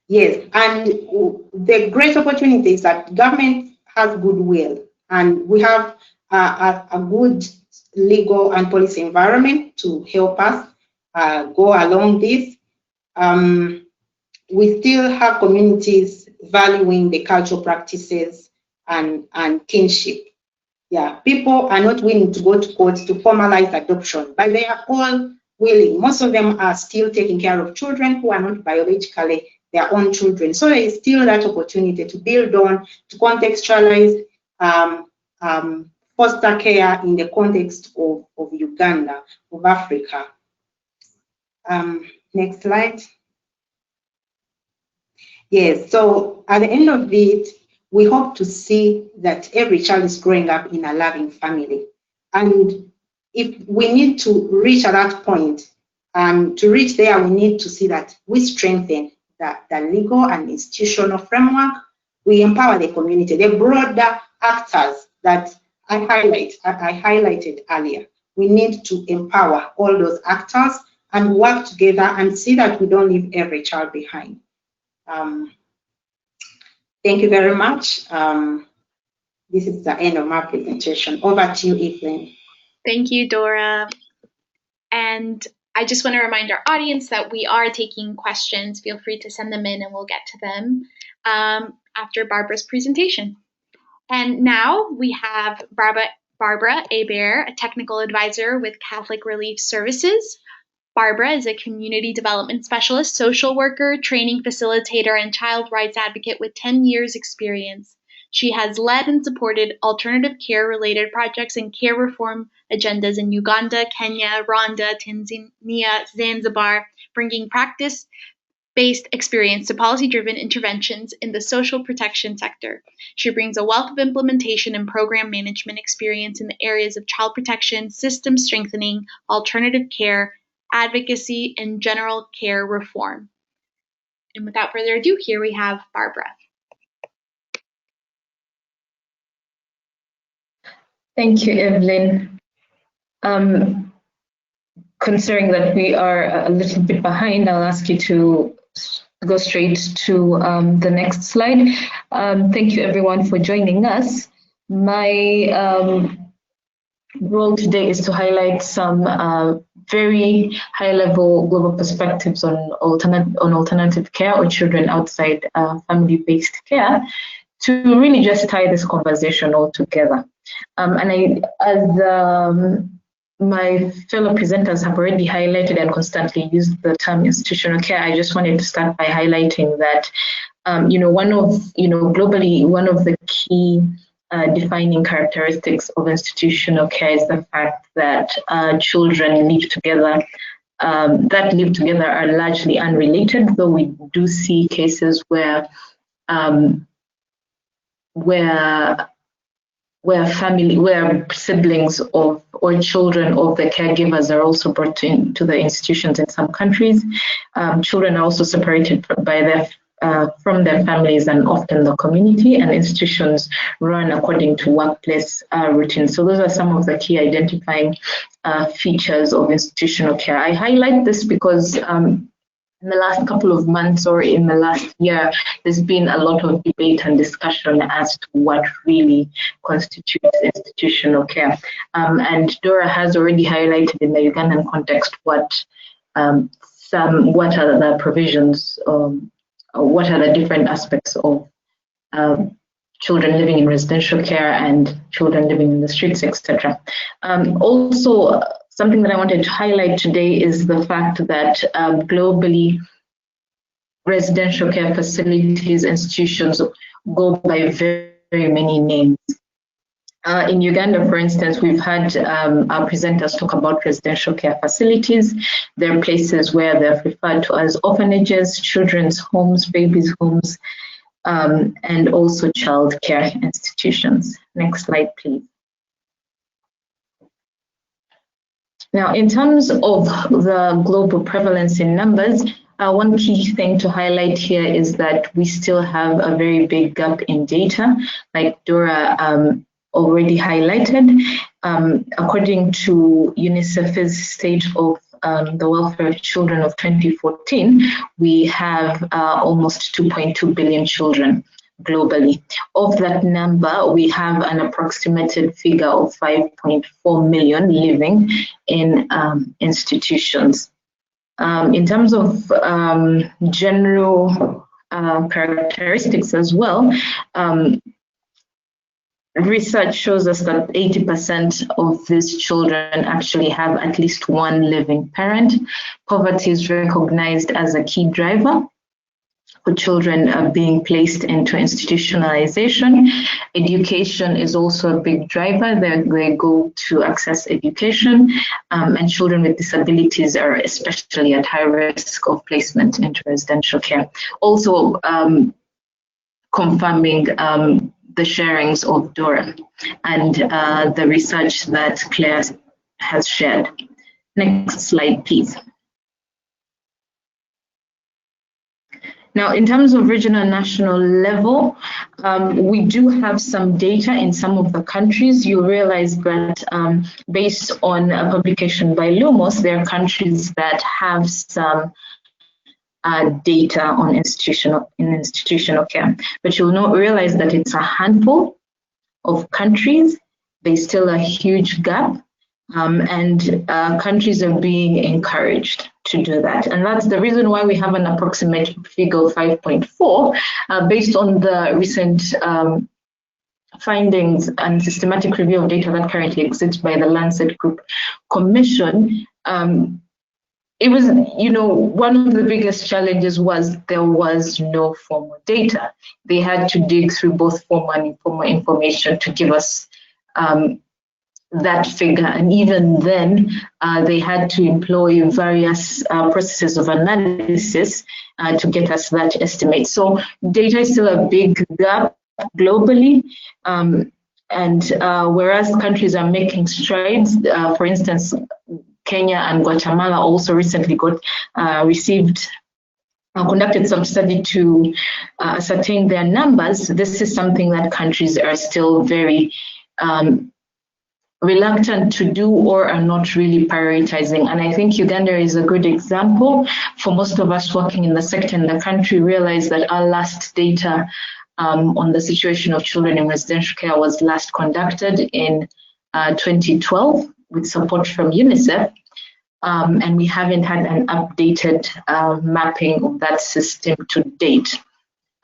Yes, and the great opportunity is that government has goodwill and we have a good legal and policy environment to help us go along this. We still have communities valuing the cultural practices and kinship. Yeah, people are not willing to go to court to formalize adoption, but they are all willing. Most of them are still taking care of children who are not biologically their own children. So there is still that opportunity to build on, to contextualize foster care in the context of Uganda, of Africa. Next slide. Yes, so at the end of it, we hope to see that every child is growing up in a loving family. And if we need to reach at that point, to reach there, we need to see that we strengthen the legal and institutional framework. We empower the community, the broader actors that I highlighted earlier. We need to empower all those actors and work together and see that we don't leave every child behind. Thank you very much. This is the end of my presentation. Over to you, Evelyn. Thank you, Dora. And I just want to remind our audience that we are taking questions. Feel free to send them in and we'll get to them after Barbara's presentation. And now we have Barbara Hebert, a technical advisor with Catholic Relief Services. Barbara is a community development specialist, social worker, training facilitator, and child rights advocate with 10 years experience. She has led and supported alternative care-related projects and care reform agendas in Uganda, Kenya, Rwanda, Tanzania, Zanzibar, bringing practice-based experience to policy-driven interventions in the social protection sector. She brings a wealth of implementation and program management experience in the areas of child protection, system strengthening, alternative care, advocacy, and general care reform. And without further ado, here we have Barbara. Thank you, Evelyn. Considering that we are a little bit behind, I'll ask you to go straight to the next slide. Thank you, everyone, for joining us. My role today is to highlight some very high-level global perspectives on alternative care or children outside family-based care to really just tie this conversation all together. My fellow presenters have already highlighted and constantly used the term institutional care, I just wanted to start by highlighting that, globally, one of the key defining characteristics of institutional care is the fact that children live together. That live together are largely unrelated, though we do see cases where siblings of or children of the caregivers are also brought into the institutions in some countries. Children are also separated from their families and often the community, and institutions run according to workplace routines. So those are some of the key identifying features of institutional care. I highlight this because in the last couple of months or in the last year, there's been a lot of debate and discussion as to what really constitutes institutional care. And Dora has already highlighted in the Ugandan context what are the provisions, what are the different aspects of children living in residential care and children living in the streets, etc. Also, something that I wanted to highlight today is the fact that globally, residential care facilities, institutions go by very, very many names. In Uganda, for instance, we've had our presenters talk about residential care facilities. There are places where they're referred to as orphanages, children's homes, babies' homes, and also child care institutions. Next slide, please. Now, in terms of the global prevalence in numbers, one key thing to highlight here is that we still have a very big gap in data, like Dora already highlighted. According to UNICEF's State of the Welfare of Children of 2014, we have almost 2.2 billion children globally. Of that number, we have an approximated figure of 5.4 million living in institutions. In terms of general characteristics as well, research shows us that 80% of these children actually have at least one living parent. Poverty is recognized as a key driver for children being placed into institutionalization. Education is also a big driver. They go to access education, and children with disabilities are especially at high risk of placement into residential care. Also confirming the sharings of Dora and the research that Claire has shared. Next slide, please. Now, in terms of regional and national level, we do have some data in some of the countries. You realize that based on a publication by Lumos, there are countries that have some data on institutional care. But you'll not realize that it's a handful of countries. There's still a huge gap, and countries are being encouraged to do that. And that's the reason why we have an approximate figure of 5.4 based on the recent findings and systematic review of data that currently exists by the Lancet Group Commission. it was, one of the biggest challenges was there was no formal data. They had to dig through both formal and informal information to give us that figure. And even then, they had to employ various processes of analysis to get us that estimate. So data is still a big gap globally. And whereas countries are making strides, for instance, Kenya and Guatemala also recently conducted some study to ascertain their numbers. This is something that countries are still very reluctant to do or are not really prioritizing. And I think Uganda is a good example. For most of us working in the sector in the country, realize that our last data on the situation of children in residential care was last conducted in 2012 with support from UNICEF. And we haven't had an updated mapping of that system to date.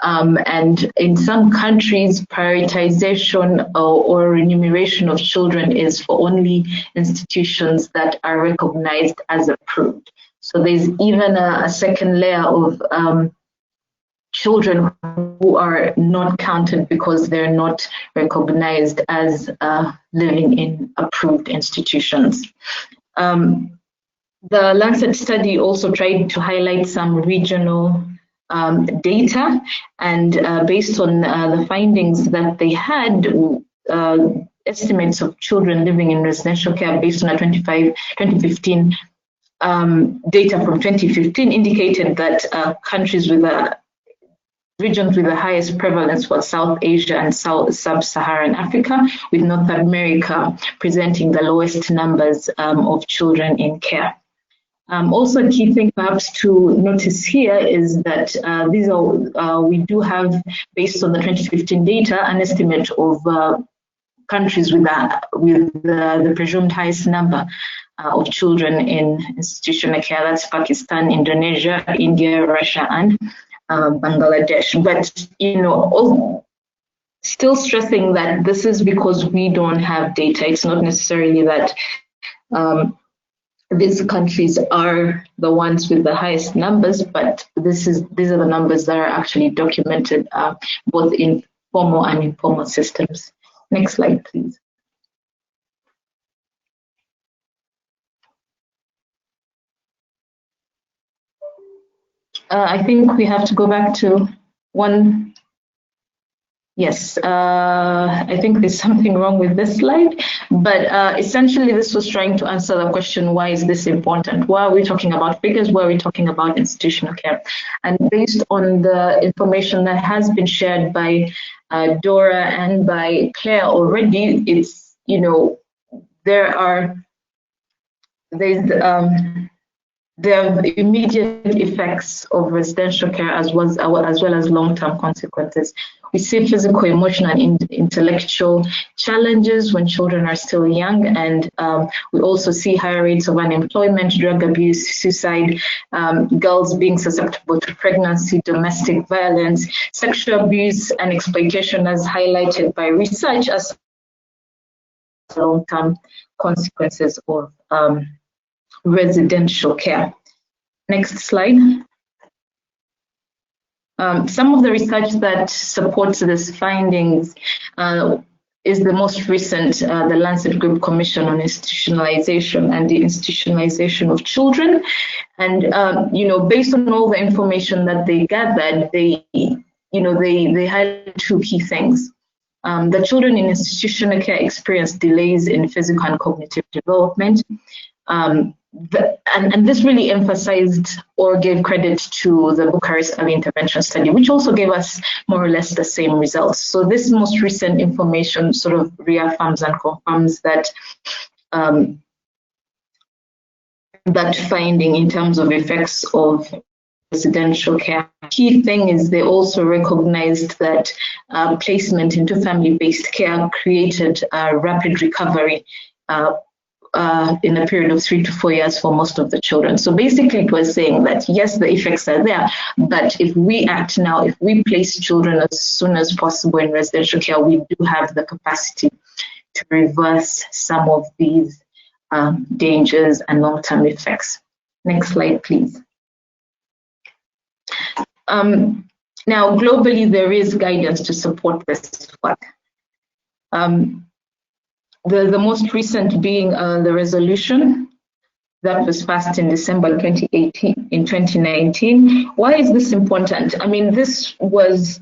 And in some countries, prioritization or remuneration of children is for only institutions that are recognized as approved. So there's even a second layer of children who are not counted because they're not recognized as living in approved institutions. The Lancet study also tried to highlight some regional data, and based on the findings that they had, estimates of children living in residential care based on a 2015 data from 2015 indicated that countries with regions with the highest prevalence were South Asia and Sub-Saharan Africa, with North America presenting the lowest numbers of children in care. Also, a key thing perhaps to notice here is that we do have, based on the 2015 data, an estimate of countries with the presumed highest number of children in institutional care. That's Pakistan, Indonesia, India, Russia, and Bangladesh. But still stressing that this is because we don't have data. It's not necessarily that these countries are the ones with the highest numbers, but these are the numbers that are actually documented both in formal and informal systems. Next slide, please. I think we have to go back to one. Yes, I think there's something wrong with this slide, but essentially this was trying to answer the question, why is this important? Why are we talking about figures? Why are we talking about institutional care? And based on the information that has been shared by Dora and by Claire already, it's, there are immediate effects of residential care as well as long-term consequences. We see physical, emotional, and intellectual challenges when children are still young, and we also see higher rates of unemployment, drug abuse, suicide, girls being susceptible to pregnancy, domestic violence, sexual abuse, and exploitation, as highlighted by research as long-term consequences of residential care. Next slide. Some of the research that supports these findings is the most recent, the Lancet Group Commission on Institutionalization and the Institutionalization of Children. And, based on all the information that they gathered, they highlight two key things. The children in institutional care experience delays in physical and cognitive development. And this really emphasized or gave credit to the Bucharest Early Intervention Study, which also gave us more or less the same results. So this most recent information sort of reaffirms and confirms that that finding in terms of effects of residential care. Key thing is they also recognized that placement into family-based care created a rapid recovery in a period of 3 to 4 years for most of the children. So basically it was saying that yes, the effects are there, but if we act now, if we place children as soon as possible in residential care, we do have the capacity to reverse some of these dangers and long-term effects. Next slide, please. Now, globally, there is guidance to support this work. The most recent being the resolution that was passed in December 2019. Why is this important? I mean, this was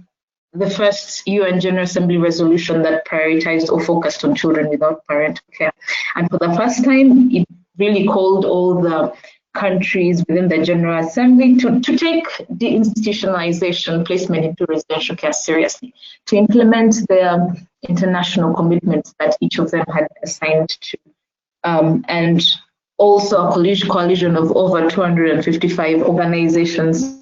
the first UN General Assembly resolution that prioritized or focused on children without parental care. And for the first time, it really called all the countries within the General Assembly to take deinstitutionalization, placement into residential care seriously, to implement the international commitments that each of them had assigned to. And also a coalition of over 255 organizations,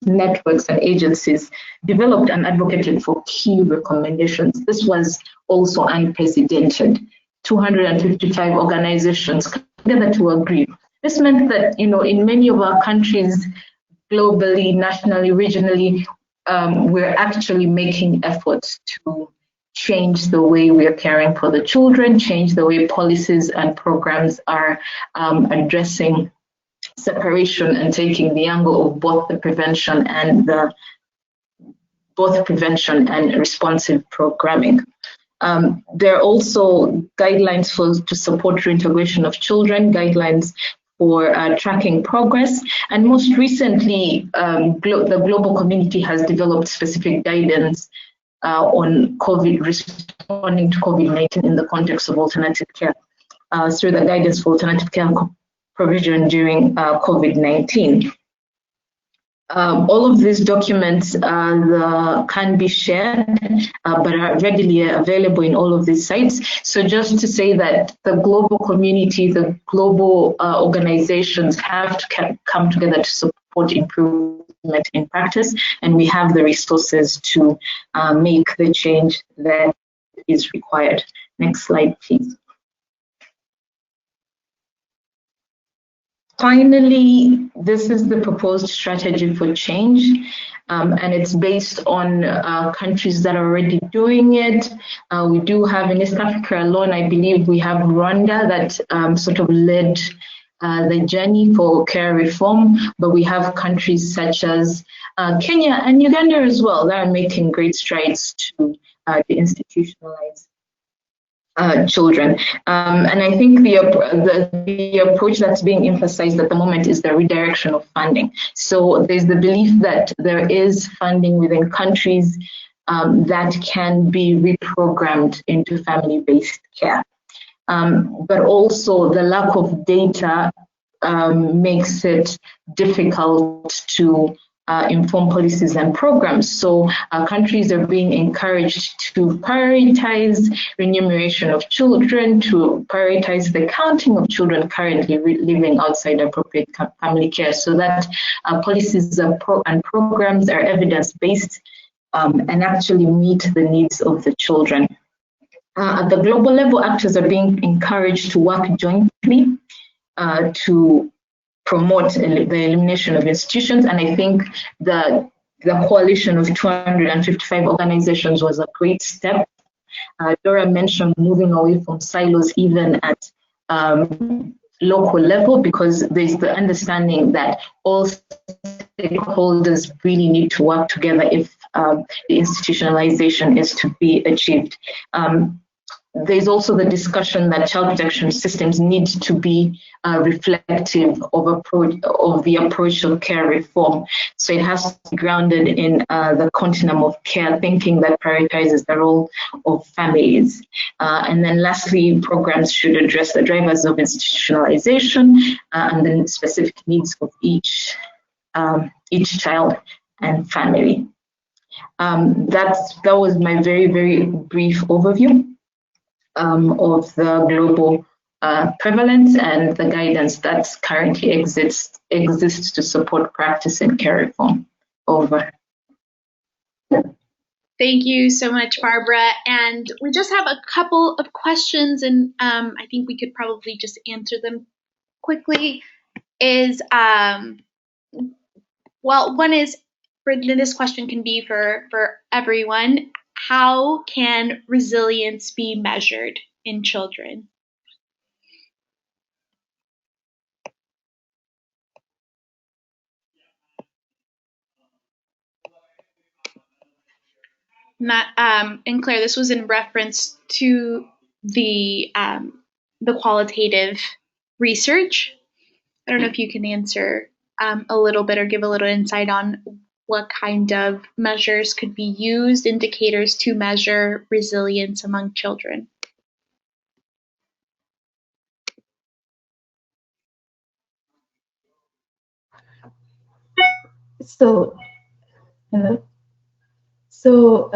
networks and agencies developed and advocated for key recommendations. This was also unprecedented. 255 organizations together to agree. This meant that, you know, in many of our countries, globally, nationally, regionally, we're actually making efforts to change the way we are caring for the children, change the way policies and programs are addressing separation and taking the angle of both the prevention and responsive programming. There are also guidelines to support reintegration of children, guidelines for tracking progress, and most recently, the global community has developed specific guidance on responding to COVID-19 in the context of alternative care through the guidance for alternative care provision during COVID-19. All of these documents can be shared, but are readily available in all of these sites. So just to say that the global community, the global organizations have to come together to support improvement in practice, and we have the resources to make the change that is required. Next slide, please. Finally, this is the proposed strategy for change, and it's based on countries that are already doing it. We do have in East Africa alone, I believe we have Rwanda that sort of led the journey for care reform, but we have countries such as Kenya and Uganda as well that are making great strides to deinstitutionalize children. And I think the approach that's being emphasized at the moment is the redirection of funding. So there's the belief that there is funding within countries that can be reprogrammed into family-based care. But also the lack of data makes it difficult to inform policies and programs. So countries are being encouraged to prioritize remuneration of children, to prioritize the counting of children currently living outside appropriate family care, so that policies and programs are evidence-based and actually meet the needs of the children. At the global level, actors are being encouraged to work jointly to promote the elimination of institutions, and I think the coalition of 255 organizations was a great step. Dora mentioned moving away from silos even at local level, because there's the understanding that all stakeholders really need to work together if the institutionalization is to be achieved. There's also the discussion that child protection systems need to be reflective of the approach of care reform. So it has to be grounded in the continuum of care thinking that prioritizes the role of families. And then lastly, programs should address the drivers of institutionalization and the specific needs of each child and family. That was my very, very brief overview of the global prevalence and the guidance that currently exists to support practice and care reform. Over. Thank you so much, Barbara. And we just have a couple of questions, and I think we could probably just answer them quickly. Well, one is, this question can be for everyone. How can resilience be measured in children? And Claire, this was in reference to the qualitative research. I don't know if you can answer a little bit or give a little insight on what kind of measures could be used, indicators to measure resilience among children. So, hello. So,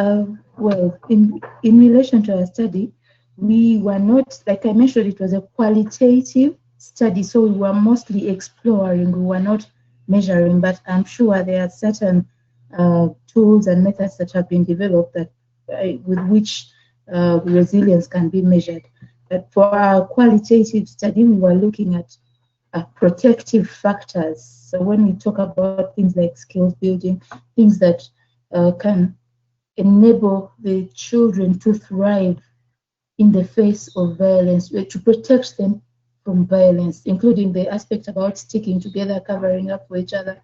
well, in relation to our study, we were not, like I mentioned, it was a qualitative study, so we were mostly exploring, we were not measuring, but I'm sure there are certain tools and methods that have been developed that with which resilience can be measured. But for our qualitative study, we were looking at protective factors. So when we talk about things like skills building, things that can enable the children to thrive in the face of violence, to protect them from violence, including the aspect about sticking together, covering up for each other,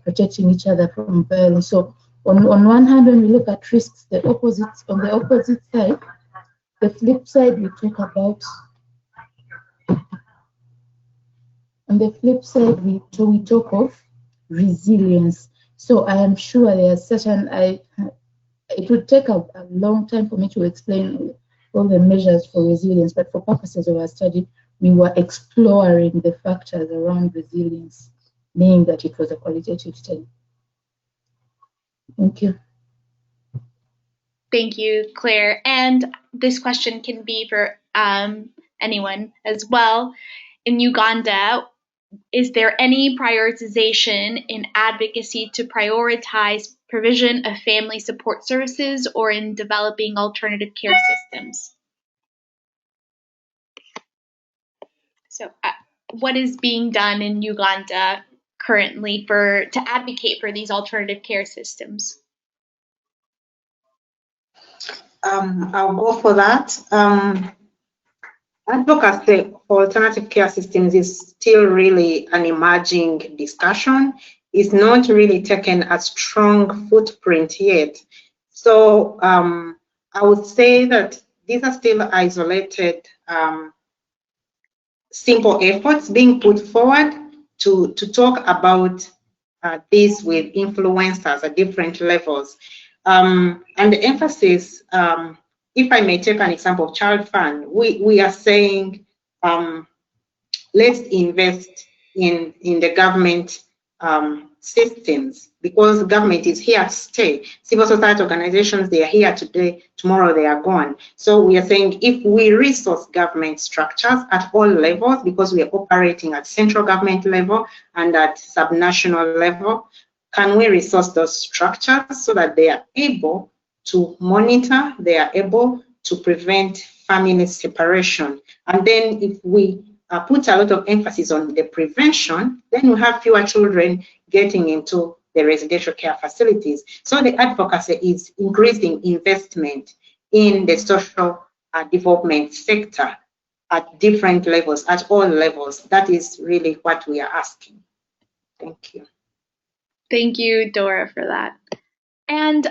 protecting each other from violence. So on one hand, when we look at risks, on the opposite side, the flip side, we talk about. On the flip side, we talk of resilience. So I am sure there are certain, it would take a long time for me to explain all the measures for resilience, but for purposes of our study, we were exploring the factors around resilience, meaning that it was a qualitative study. Thank you. Thank you, Claire. And this question can be for anyone as well. In Uganda, is there any prioritization in advocacy to prioritize provision of family support services or in developing alternative care systems? So what is being done in Uganda currently to advocate for these alternative care systems? I'll go for that. Advocacy for alternative care systems is still really an emerging discussion. It's not really taken a strong footprint yet. So I would say that these are still isolated, simple efforts being put forward to talk about this with influencers at different levels. And the emphasis, if I may take an example of Child Fund, we are saying let's invest in the government systems, because government is here to stay. Civil society organizations, they are here today, tomorrow they are gone. So we are saying if we resource government structures at all levels, because we are operating at central government level and at subnational level, can we resource those structures so that they are able to monitor, they are able to prevent family separation? And then if we put a lot of emphasis on the prevention, then we have fewer children getting into the residential care facilities. So the advocacy is increasing investment in the social development sector at different levels, at all levels. That is really what we are asking. Thank you. Thank you, Dora, for that. And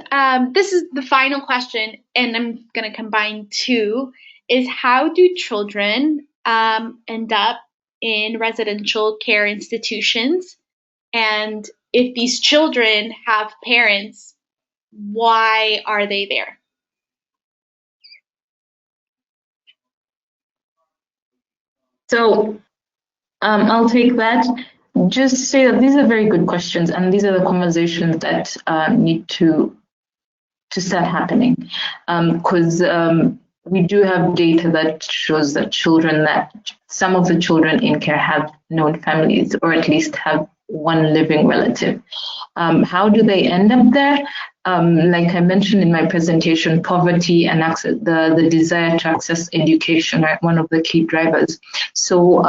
this is the final question, and I'm going to combine two, is how do children end up in residential care institutions? And if these children have parents, why are they there? So I'll take that. Just say that these are very good questions, and these are the conversations that need to start happening, because we do have data that shows that some of the children in care have known families, or at least have one living relative. How do they end up there? Like I mentioned in my presentation, poverty and access, the desire to access education are one of the key drivers. So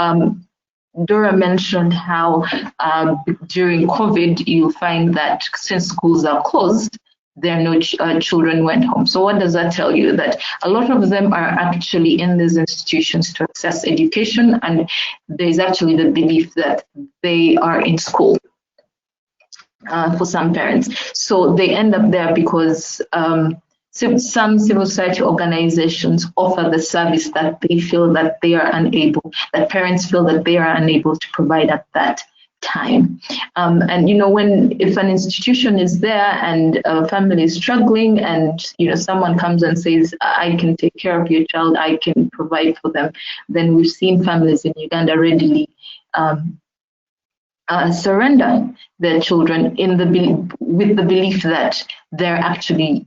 Dora mentioned how during COVID, you find that since schools are closed, there are no children went home. So what does that tell you? That a lot of them are actually in these institutions to access education, and there's actually the belief that they are in school for some parents. So they end up there because some civil society organizations offer the service that they feel that they are unable, that parents feel that they are unable to provide at that time. And if an institution is there and a family is struggling, and someone comes and says, I can take care of your child, I can provide for them, then we've seen families in Uganda readily surrender their children with the belief that they're actually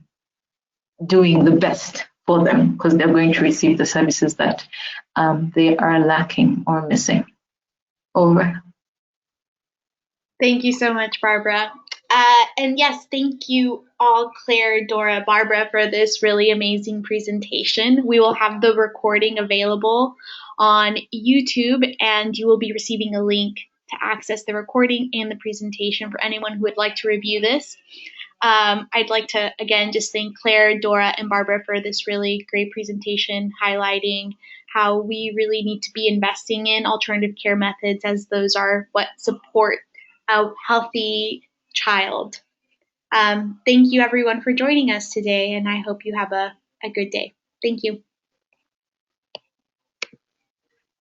doing the best for them because they're going to receive the services that they are lacking or missing. Over. Thank you so much, Barbara. And yes, thank you all, Claire, Dora, Barbara, for this really amazing presentation. We will have the recording available on YouTube, and you will be receiving a link to access the recording and the presentation for anyone who would like to review this. I'd like to, again, just thank Claire, Dora, and Barbara for this really great presentation highlighting how we really need to be investing in alternative care methods, as those are what support a healthy child. Thank you, everyone, for joining us today, and I hope you have a good day. Thank you.